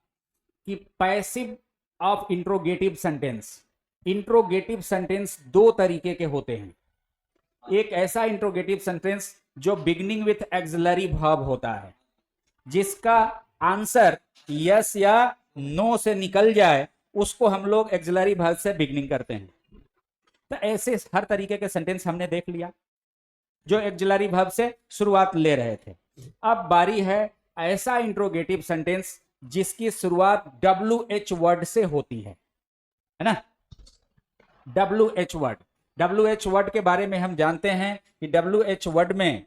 कि पैसिव ऑफ इंट्रोगेटिव सेंटेंस दो तरीके के होते हैं। एक ऐसा इंट्रोगेटिव सेंटेंस जो बिगिनिंग विथ एक्सिलरी वर्ब होता है, जिसका आंसर यस या नो से निकल जाए, उसको हम लोग एक्सिलरी वर्ब से बिगिनिंग करते हैं। तो ऐसे हर तरीके के सेंटेंस हमने देख लिया जो एक्सिलरी वर्ब से शुरुआत ले रहे थे। अब बारी है ऐसा इंट्रोगेटिव सेंटेंस जिसकी शुरुआत WH वर्ड से होती है ना। WH वर्ड के बारे में हम जानते हैं कि WH वर्ड में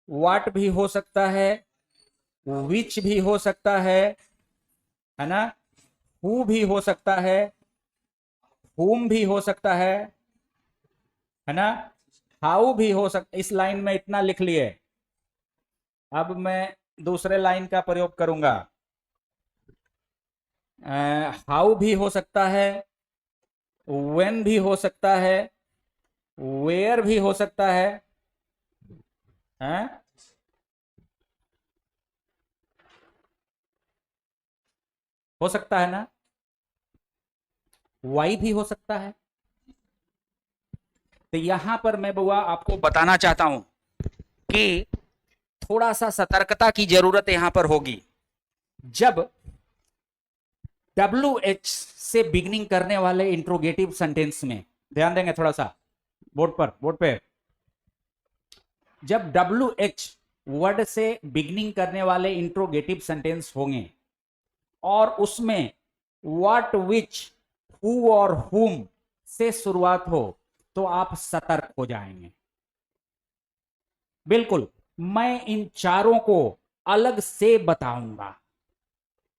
व्हाट भी हो सकता है, विच भी हो सकता है ना, हु भी हो सकता है, हुम भी हो सकता है ना, हाउ भी हो सकता। इस लाइन में इतना लिख लिए। अब मैं दूसरे लाइन का प्रयोग करूंगा। हाउ भी हो सकता है, व्हेन भी हो सकता है, वेयर भी हो सकता है, हो सकता है ना, वाई भी हो सकता है। तो यहां पर मैं बुआ आपको बताना चाहता हूं कि थोड़ा सा सतर्कता की जरूरत यहां पर होगी। जब WH से बिगिनिंग करने वाले इंट्रोगेटिव सेंटेंस में, ध्यान देंगे थोड़ा सा बोर्ड पे, जब WH वर्ड से बिगिनिंग करने वाले इंट्रोगेटिव सेंटेंस होंगे और उसमें व्हाट, विच, हु और हुम से शुरुआत हो, तो आप सतर्क हो जाएंगे। बिल्कुल, मैं इन चारों को अलग से बताऊंगा,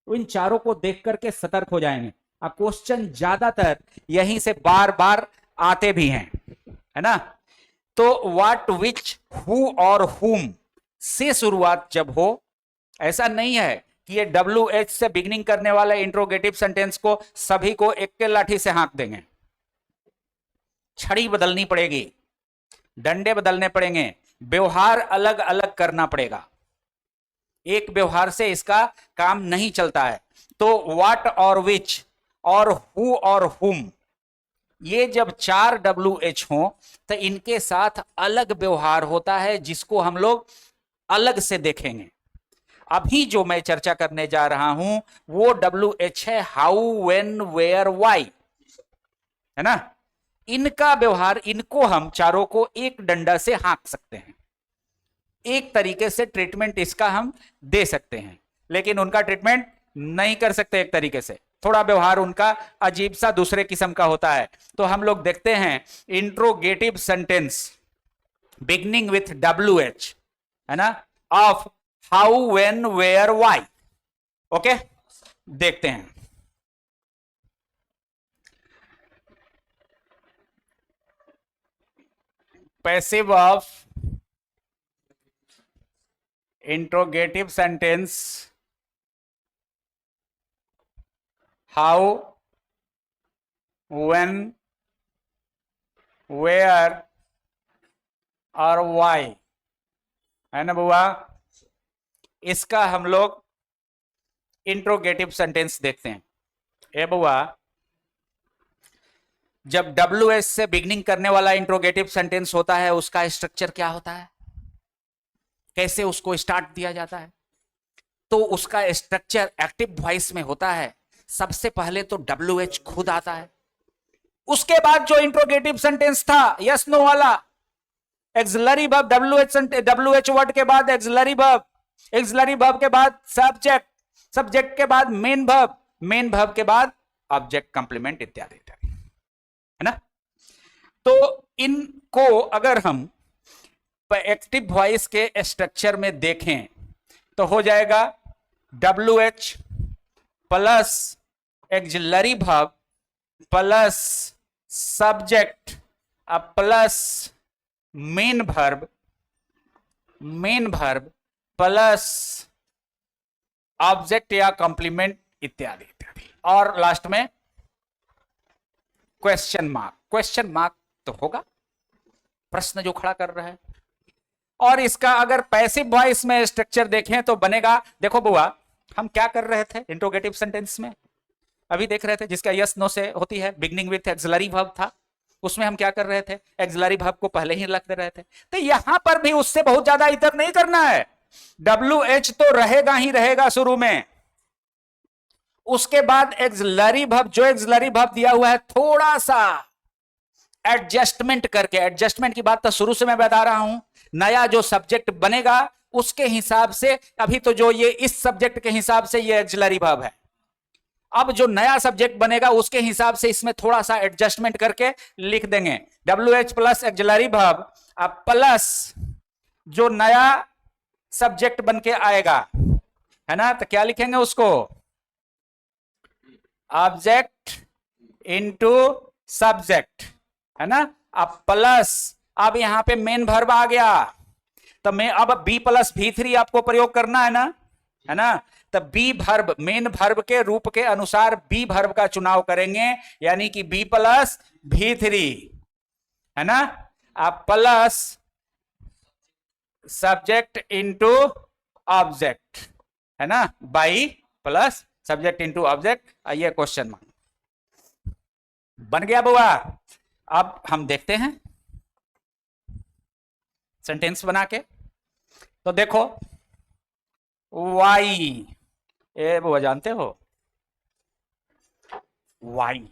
इन चारों को देख करके सतर्क हो जाएंगे। क्वेश्चन ज्यादातर यहीं से बार बार आते भी हैं, है ना। तो व्हाट, विच, हु और हुम से शुरुआत जब हो, ऐसा नहीं है कि ये WH से बिगिनिंग करने वाला इंट्रोगेटिव सेंटेंस को सभी को एक के लाठी से हाँक देंगे। छड़ी बदलनी पड़ेगी, डंडे बदलने पड़ेंगे, व्यवहार अलग अलग करना पड़ेगा। एक व्यवहार से इसका काम नहीं चलता है। तो व्हाट और विच और हु और हुम, ये जब 4 WH हो तो इनके साथ अलग व्यवहार होता है, जिसको हम लोग अलग से देखेंगे। अभी जो मैं चर्चा करने जा रहा हूं वो WH है हाउ, व्हेन, वेयर, व्हाई, है ना। इनका व्यवहार, इनको हम चारों को एक डंडा से हाँक सकते हैं, एक तरीके से ट्रीटमेंट इसका हम दे सकते हैं, लेकिन उनका ट्रीटमेंट नहीं कर सकते। एक तरीके से थोड़ा व्यवहार उनका अजीब सा दूसरे किस्म का होता है। तो हम लोग देखते हैं interrogative sentence beginning with WH, है ना, of how, when, where, why. Okay, देखते हैं। Passive of interrogative sentence how, when, where और व्हाई, है ना बुआ। इसका हम लोग इंट्रोगेटिव सेंटेंस देखते हैं। ए बुआ, जब WH से बिगिनिंग करने वाला इंट्रोगेटिव सेंटेंस होता है, उसका स्ट्रक्चर क्या होता है, कैसे उसको स्टार्ट दिया जाता है? तो उसका स्ट्रक्चर एक्टिव वॉइस में होता है। सबसे पहले तो WH खुद आता है, उसके बाद जो इंट्रोगेटिव सेंटेंस था यस नो वाला, एक्सिलरी वर्ब, WH वर्ड के बाद एक्सिलरी वर्ब, एक्सिलरी वर्ब के बाद सब्जेक्ट, सब्जेक्ट के बाद मेन वर्ब, मेन वर्ब के बाद ऑब्जेक्ट कंप्लीमेंट इत्यादि इत्यादि, है ना। तो इनको अगर हम एक्टिव वॉइस के स्ट्रक्चर में देखें तो हो जाएगा WH plus axillary verb plus subject plus main verb plus object या कॉम्प्लीमेंट इत्यादि इत्यादि, और लास्ट में क्वेश्चन मार्क तो होगा प्रश्न जो खड़ा कर रहा है। और इसका अगर पैसिव वॉइस में स्ट्रक्चर देखें तो बनेगा, देखो बुआ हम क्या कर रहे थे इंट्रोगेटिव सेंटेंस में, अभी देख रहे थे जिसका यस नो से होती है, बिगनिंग विथ एक्सिलरी वर्ब था, उसमें हम क्या कर रहे थे, एक्सिलरी वर्ब को पहले ही रख दे रहे थे। तो यहां पर भी उससे बहुत ज्यादा इतर नहीं करना है, WH तो रहेगा ही रहेगा शुरू में, उसके बाद एक्सिलरी वर्ब, जो एक्सिलरी वर्ब दिया हुआ है थोड़ा सा एडजस्टमेंट करके, एडजस्टमेंट की बात तो शुरू से मैं बता रहा हूं, नया जो सब्जेक्ट बनेगा उसके हिसाब से, अभी तो जो ये इस सब्जेक्ट के हिसाब से ये एक्सिलरी वर्ब है, अब जो नया सब्जेक्ट बनेगा उसके हिसाब से इसमें थोड़ा सा एडजस्टमेंट करके लिख देंगे, WH plus axillary verb plus जो नया सब्जेक्ट बन के आएगा, है ना, तो क्या लिखेंगे उसको, ऑब्जेक्ट इनटू सब्जेक्ट, है ना। अब प्लस, अब यहां पे मेन वर्ब आ गया, तो मैं अब B+V3 आपको प्रयोग करना है ना, तो बी वर्ब, मेन वर्ब के रूप के अनुसार बी वर्ब का चुनाव करेंगे, यानी कि B+V3, है ना, अब प्लस सब्जेक्ट इनटू ऑब्जेक्ट, है ना, by plus subject into object, ये क्वेश्चन मार्क बन गया बुआ। अब हम देखते हैं सेंटेंस बना के, तो देखो वाई, ये बुआ जानते हो वाई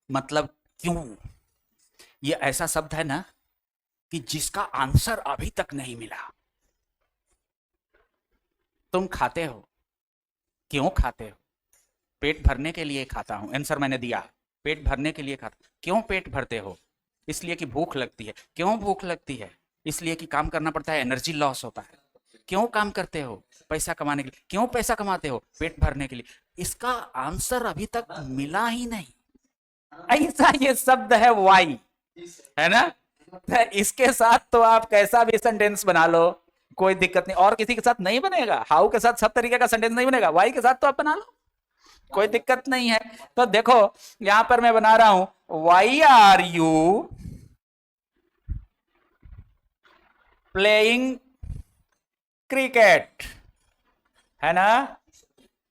मतलब क्यों, ये ऐसा शब्द है ना कि जिसका आंसर अभी तक नहीं मिला। तुम खाते हो, क्यों खाते हो, पेट भरने के लिए खाता हूं, आंसर मैंने दिया, पेट भरने के लिए खाता। क्यों पेट भरते हो, इसलिए कि भूख लगती है। क्यों भूख लगती है, इसलिए कि काम करना पड़ता है, एनर्जी लॉस होता है। क्यों काम करते हो, पैसा कमाने के लिए। क्यों पैसा कमाते हो, पेट भरने के लिए। इसका आंसर अभी तक मिला ही नहीं, ऐसा ये शब्द है वाई, है ना। तो इसके साथ तो आप कैसा भी सेंटेंस बना लो, कोई दिक्कत नहीं, और किसी के साथ नहीं बनेगा, हाउ के साथ सब तरीके का सेंटेंस नहीं बनेगा, वाई के साथ तो आप बना लो, कोई दिक्कत नहीं है। तो देखो यहां पर मैं बना रहा हूं, why are you playing cricket, है ना,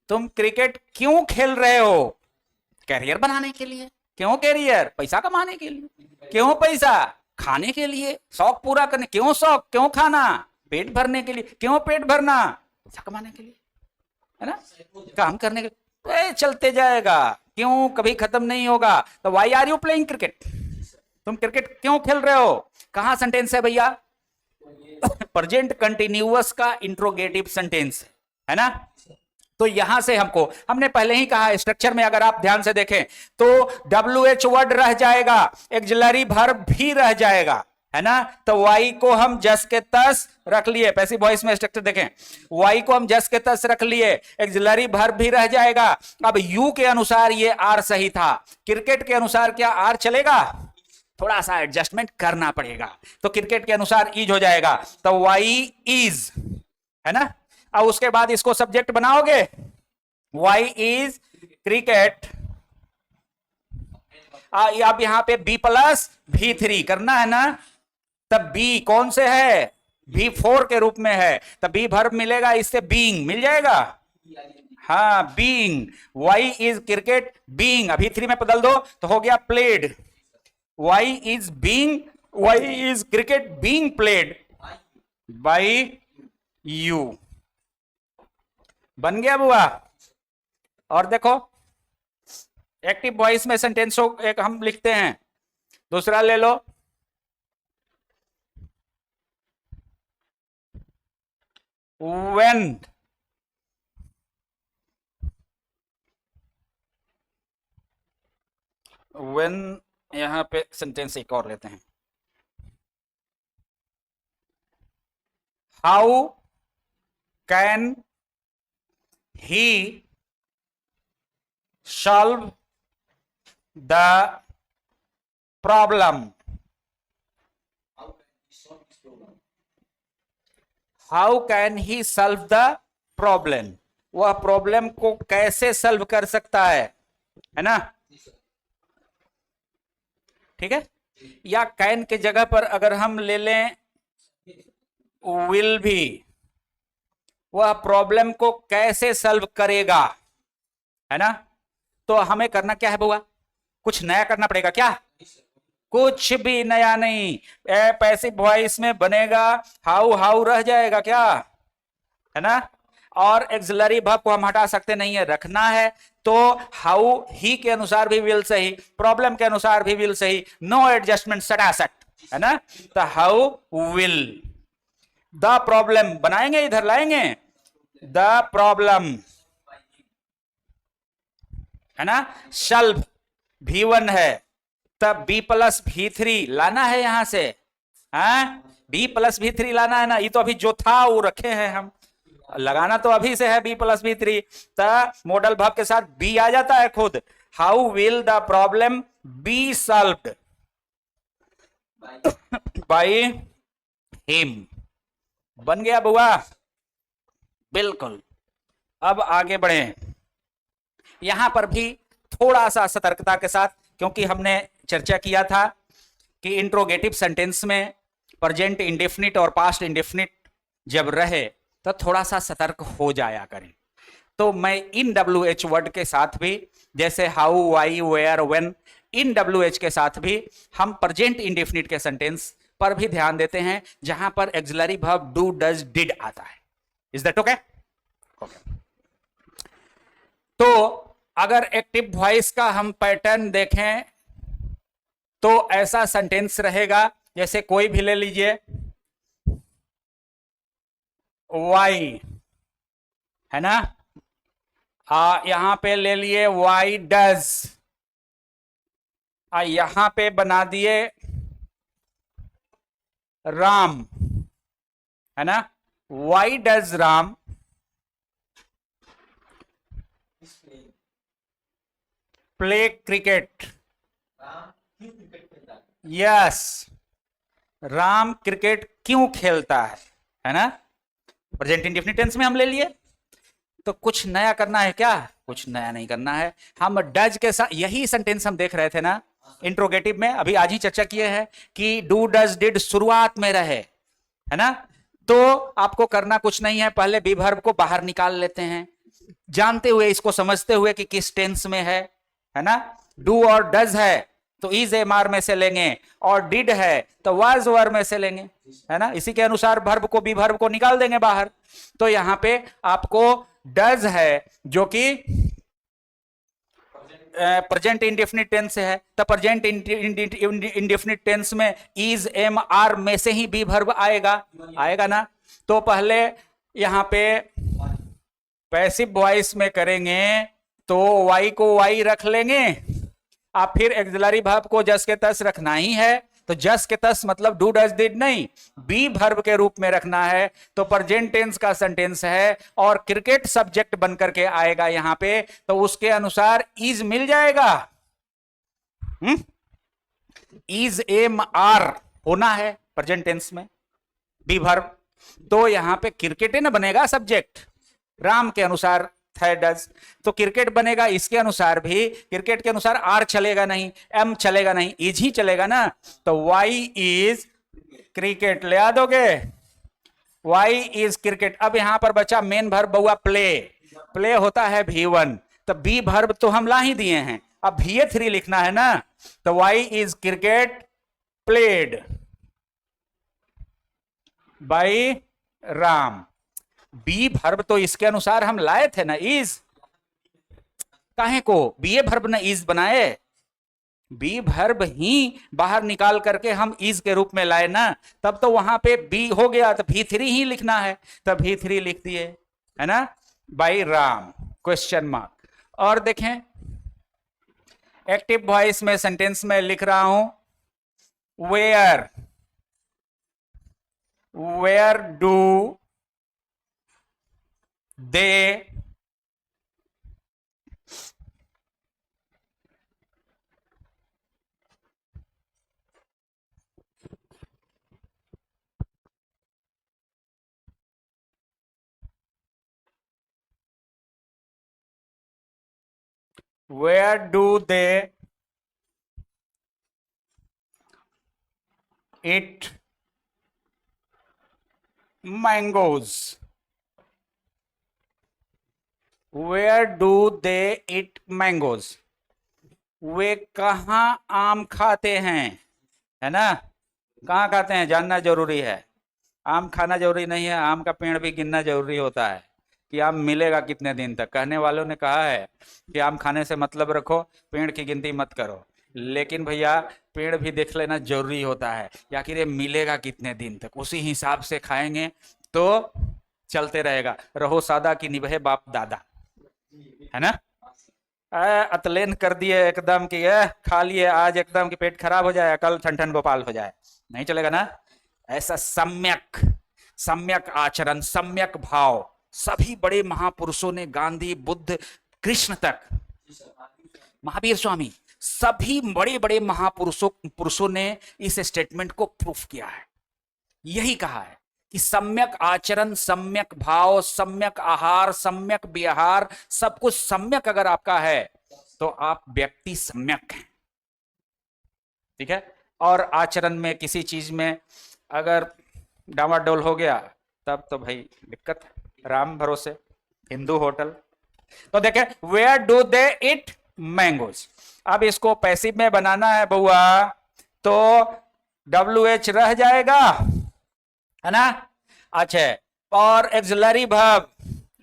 तुम क्रिकेट क्यों खेल रहे हो, कैरियर बनाने के लिए। क्यों कैरियर, पैसा कमाने के लिए। क्यों पैसा, खाने के लिए, शौक पूरा करने। क्यों शौक, क्यों खाना, पेट भरने के लिए। क्यों पेट भरना, पैसा कमाने के लिए, है ना, काम करने के लिए, चलते जाएगा, क्यों कभी खत्म नहीं होगा। तो why are you playing cricket, तुम क्रिकेट क्यों खेल रहे हो। कहां सेंटेंस है भैया, प्रेजेंट कंटिन्यूअस का इंट्रोगेटिव सेंटेंस, है ना। तो यहां से हमने पहले ही कहा, स्ट्रक्चर में अगर आप ध्यान से देखें तो WH वर्ड रह जाएगा, एक्सिलरी वर्ब भी रह जाएगा, है ना। तो वाई को हम जस के तस रख लिए, पैसिव वॉइस में स्ट्रक्चर देखें, वाई को हम जस के तस रख लिए, एक्सिलरी वर्ब भी रह जाएगा। अब यू के अनुसार ये आर सही था, क्रिकेट के अनुसार क्या आर चलेगा, थोड़ा सा एडजस्टमेंट करना पड़ेगा, तो क्रिकेट के अनुसार इज हो जाएगा, तो वाई इज, है ना। अब उसके बाद इसको सब्जेक्ट बनाओगे, वाई इज क्रिकेट, अब यहां पे B+V3 करना है ना, तब बी कौन से है, V4 के रूप में है, तब बी वर्ब मिलेगा, इससे बीइंग मिल जाएगा, हाँ being, why is cricket being, अभी 3 में बदल दो तो हो गया played, why is being, why is cricket being played by you, बन गया बुआ। और देखो एक्टिव वॉइस में सेंटेंस एक हम लिखते हैं, दूसरा ले लो, व्हेन, व्हेन, यहां पे सेंटेंस एक और लेते हैं, how can he solve the problem, how can he solve the problem, वह प्रॉब्लम को कैसे सॉल्व कर सकता है ना, ठीक है। या कैन के जगह पर अगर हम ले लें विल भी, वह प्रॉब्लम को कैसे सॉल्व करेगा, है ना। तो हमें करना क्या है बुआ, कुछ नया करना पड़ेगा क्या, कुछ भी नया नहीं। पैसिव वॉइस में बनेगा हाउ, हाउ रह जाएगा क्या, है ना। और एक्सिलरी वर्ब को हम हटा सकते नहीं है, रखना है तो हाउ ही के अनुसार भी विल सही, प्रॉब्लम के अनुसार भी विल सही, नो एडजस्टमेंट सटासट, है ना। तो हाउ विल द प्रॉब्लम बनाएंगे, इधर लाएंगे द प्रॉब्लम, है ना। सल्व V1 है, तब B+V3 लाना है यहां से, B+V3 लाना है ना। ये तो अभी जो था वो रखे हैं हम, लगाना तो अभी से है B+V3। मॉडल वर्ब के साथ बी आ जाता है खुद। How will the problem B solved by him, बन गया बुआ, बिल्कुल। अब आगे बढ़े, यहां पर भी थोड़ा सा सतर्कता के साथ, क्योंकि हमने चर्चा किया था कि इंट्रोगेटिव सेंटेंस में प्रेजेंट इंडेफिनिट और पास्ट इंडेफिनिट जब रहे तो थोड़ा सा सतर्क हो जाया करें। तो मैं इन WH वर्ड के साथ भी, जैसे हाउ, वाई, वेयर, व्हेन, इन WH के साथ भी हम प्रेजेंट इंडेफिनिट के सेंटेंस पर भी ध्यान देते हैं जहां पर axillary verb do, does, did आता है। Is that okay? तो अगर एक्टिव वॉइस का हम पैटर्न देखें तो ऐसा सेंटेंस रहेगा, जैसे कोई भी ले लीजिए, वाई, है ना। यहां पे ले लिए वाई डज, यहां पे बना दिए राम, है ना। Why does Ram play cricket, yes, Ram cricket क्यों खेलता है ना। प्रेजेंट इंडेफिनिट टेंस में हम ले लिए। तो कुछ नया करना है क्या, कुछ नया नहीं करना है। हम डज के साथ, यही सेंटेंस हम देख रहे थे ना इंट्रोगेटिव में, अभी आज ही चर्चा किए हैं कि डू, डज, डिड शुरुआत में रहे, है ना। तो आपको करना कुछ नहीं है, पहले बी वर्ब को बाहर निकाल लेते हैं, जानते हुए, इसको समझते हुए कि किस टेंस में है ना। डू और डज है तो इज एम आर में से लेंगे, और डिड है तो वाज वर में से लेंगे, है ना। इसी के अनुसार वर्ब को, बी वर्ब को निकाल देंगे बाहर। तो यहां पे आपको डज है जो कि प्रेजेंट इंडेफिनिट टेंस से है, तो प्रेजेंट इंडेफिनिट टेंस में इज, एम, आर में से ही बी वर्ब आएगा ना। तो पहले यहां पे पैसिव वॉइस में करेंगे तो वाई को वाई रख लेंगे, आप फिर एक्सिलरी वर्ब को जस के तस रखना ही है। तो जस के तस मतलब डू, डज, डिड नहीं, बी वर्ब के रूप में रखना है। तो प्रेजेंट टेंस का सेंटेंस है और क्रिकेट सब्जेक्ट बनकर के आएगा यहां पे, तो उसके अनुसार इज मिल जाएगा। इज, एम, आर होना है प्रेजेंट टेंस में, बी वर्ब। तो यहां पे क्रिकेट ना बनेगा सब्जेक्ट, राम के अनुसार है डज, तो क्रिकेट बनेगा। इसके अनुसार भी, क्रिकेट के अनुसार आर चलेगा नहीं, एम चलेगा नहीं, इज ही चलेगा ना। तो वाई इज क्रिकेट ले आ दोगे, वाई इज क्रिकेट। अब यहां पर बचा मेन वर्ब बउआ प्ले, प्ले होता है V1, तो बी वर्ब तो हम ला ही दिए हैं, अब VA3 लिखना है ना। तो why is cricket played by Ram, be verb तो इसके अनुसार हम लाए थे ना, इज, काहे को बी वर्ब ने इज बनाए, बी वर्ब ही बाहर निकाल करके हम इज के रूप में लाए ना, तब तो वहां पे बी हो गया, तो V3 ही लिखना है, तब V3 लिख दिए, है ना, बाई राम क्वेश्चन मार्क। और देखें एक्टिव वॉइस में सेंटेंस में लिख रहा हूं where, where do they where do they eat mangoes, where do they eat mangoes, वे कहाँ आम खाते हैं, है ना, कहाँ खाते हैं जानना जरूरी है। आम खाना जरूरी नहीं है, आम का पेड़ भी गिनना जरूरी होता है कि आम मिलेगा कितने दिन तक। कहने वालों ने कहा है कि आम खाने से मतलब रखो, पेड़ की गिनती मत करो, लेकिन भैया पेड़ भी देख लेना जरूरी होता है कि आखिर ये मिलेगा कितने दिन तक, उसी हिसाब से खाएंगे तो चलते रहेगा। रहो सादा की निभे बाप दादा, है ना। अतलेन कर दिए एकदम कि खा लिए आज एकदम कि पेट खराब हो जाए, कल ठन ठन गोपाल हो जाए, नहीं चलेगा ना। ऐसा सम्यक सम्यक आचरण, सम्यक भाव सभी बड़े महापुरुषों ने, गांधी, बुद्ध, कृष्ण तक, महावीर स्वामी, सभी बड़े बड़े महापुरुषों ने इस स्टेटमेंट को प्रूफ किया है। यही कहा है कि सम्यक आचरण, सम्यक भाव, सम्यक आहार, सम्यक व्यवहार, सब कुछ सम्यक अगर आपका है तो आप व्यक्ति सम्यक हैं, ठीक है। और आचरण में किसी चीज में अगर डामाडोल हो गया तब तो भाई दिक्कत है। राम भरोसे हिंदू होटल। तो देखें, where do they eat mangoes. अब इसको पैसिव में बनाना है बुआ, तो WH रह जाएगा, है ना। अच्छा, और एक्सिलरी वर्ब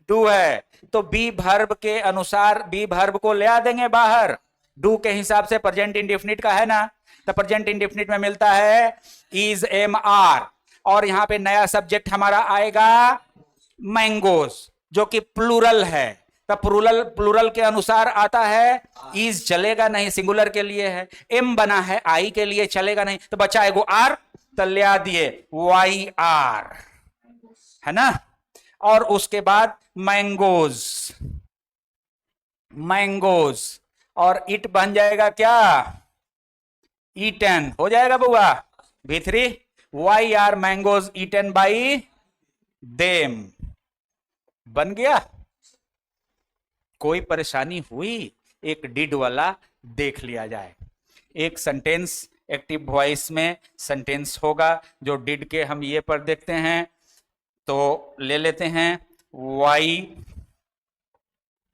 डू है तो बी वर्ब के अनुसार बी वर्ब को ले आ देंगे बाहर। डू के हिसाब से प्रेजेंट इंडेफिनिट का है ना, तो प्रेजेंट इंडेफिनिट में मिलता है इज एम आर, और यहां पे नया सब्जेक्ट हमारा आएगा मैंगोज, जो कि प्लूरल है। तो प्लूरल के अनुसार आता है, इज चलेगा नहीं, सिंगुलर के लिए है। एम बना है आई के लिए, चलेगा नहीं, तो बचा एगो आर, तो ले आ दिए वाई आर, है ना। और उसके बाद मैंगोज, मैंगोज, और इट बन जाएगा क्या, ईटन हो जाएगा बुआ, V3 why are mangoes eaten by them, बन गया। कोई परेशानी हुई, एक डिड वाला देख लिया जाए। एक सेंटेंस एक्टिव वॉइस में सेंटेंस होगा, जो डिड के हम ये पर देखते हैं, तो ले लेते हैं why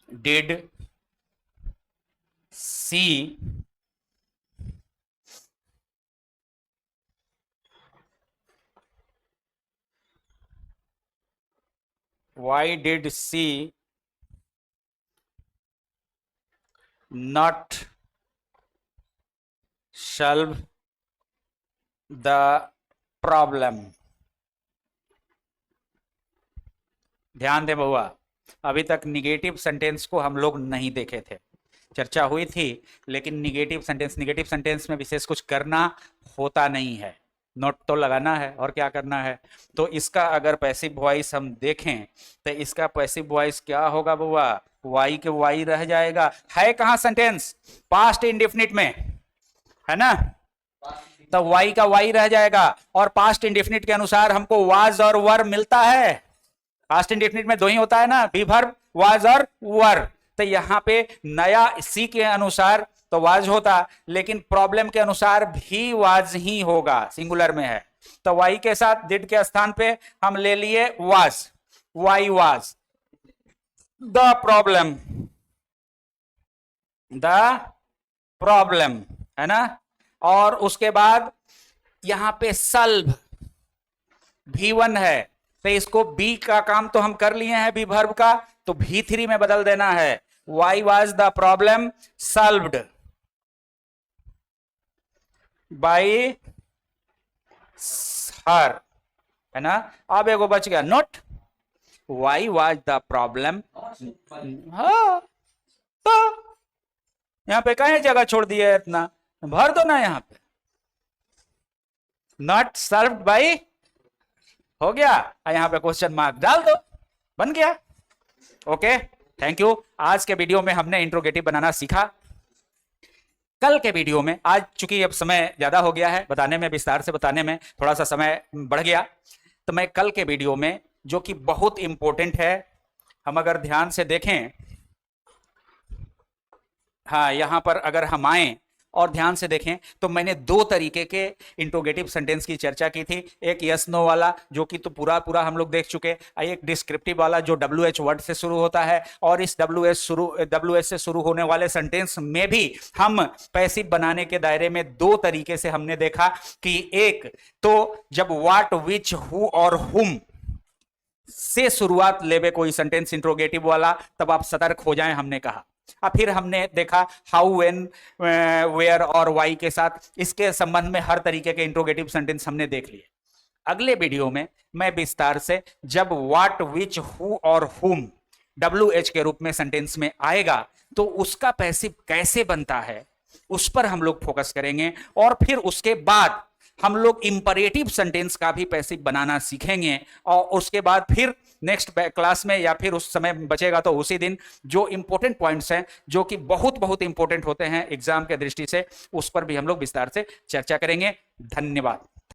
did she why did she not solve the problem। ध्यान दे बहुआ, अभी तक निगेटिव सेंटेंस को हम लोग नहीं देखे थे, चर्चा हुई थी, लेकिन निगेटिव सेंटेंस में विशेष कुछ करना होता नहीं है, नोट तो लगाना है और क्या करना है। तो इसका अगर पैसिव वॉइस हम देखें तो इसका पैसिव वॉइस क्या होगा बुआ, वाई के वाई रह जाएगा। है कहां सेंटेंस, पास्ट इंडेफिनिट में, है ना, तो वाई का वाई रह जाएगा। और पास्ट इंडेफिनिट के अनुसार हमको वाज और वर मिलता है। पास्ट इंडेफिनिट में दो ही होता है ना, बी वर्ब, वाज और वर। तो यहां पे नया सी के अनुसार तो वाज होता, लेकिन प्रॉब्लम के अनुसार भी वाज ही होगा, सिंगुलर में है। तो वाई के साथ डिड के स्थान पे हम ले लिए was, why was the problem, है ना। और उसके बाद यहां पे सल्व V1 है, तो इसको बी का काम तो हम कर लिए हैं, बी वर्ब का, तो V3 में बदल देना है, why was the problem solved by her, है ना। अब एगो बच गया note, why was the problem, हाँ, तो यहां पे कहीं जगह छोड़ दिया है, इतना भर दो ना, यहां पे नॉट सर्व्ड बाई हो गया, यहां पे क्वेश्चन मार्क डाल दो, बन गया। Okay, thank you. आज के वीडियो में हमने इंट्रोगेटिव बनाना सीखा। कल के वीडियो में, आज चूंकि अब समय ज्यादा हो गया है, बताने में, विस्तार से बताने में थोड़ा सा समय बढ़ गया, तो मैं कल के वीडियो में, जो कि बहुत इंपॉर्टेंट है, हम अगर ध्यान से देखें, हाँ, यहां पर अगर हम आए और ध्यान से देखें तो मैंने दो तरीके के इंट्रोगेटिव सेंटेंस की चर्चा की थी। एक यस नो वाला जो कि तो पूरा पूरा हम लोग देख चुके, एक डिस्क्रिप्टिव वाला जो WH वर्ड से शुरू होता है। और इस WH से शुरू होने वाले सेंटेंस में भी हम पैसिव बनाने के दायरे में दो तरीके से हमने देखा कि एक तो जब व्हाट, विच, हु और हुम से शुरुआत लेवे कोई सेंटेंस इंट्रोगेटिव वाला, तब आप सतर्क हो जाएं, हमने कहा। अब फिर हमने देखा हाउ, व्हेन, वेयर और वाई के साथ इसके संबंध में हर तरीके के इंट्रोगेटिव सेंटेंस हमने देख लिए। अगले वीडियो में मैं विस्तार से जब व्हाट, विच, हु और हुम WH के रूप में सेंटेंस में आएगा तो उसका पैसिव कैसे बनता है उस पर हम लोग फोकस करेंगे। और फिर उसके बाद हम लोग इंपरेटिव सेंटेंस का भी पैसिव बनाना सीखेंगे। और उसके बाद फिर नेक्स्ट क्लास में या फिर उस समय बचेगा तो उसी दिन जो इंपॉर्टेंट पॉइंट्स हैं जो कि बहुत बहुत इंपॉर्टेंट होते हैं एग्जाम के दृष्टि से, उस पर भी हम लोग विस्तार से चर्चा करेंगे। धन्यवाद।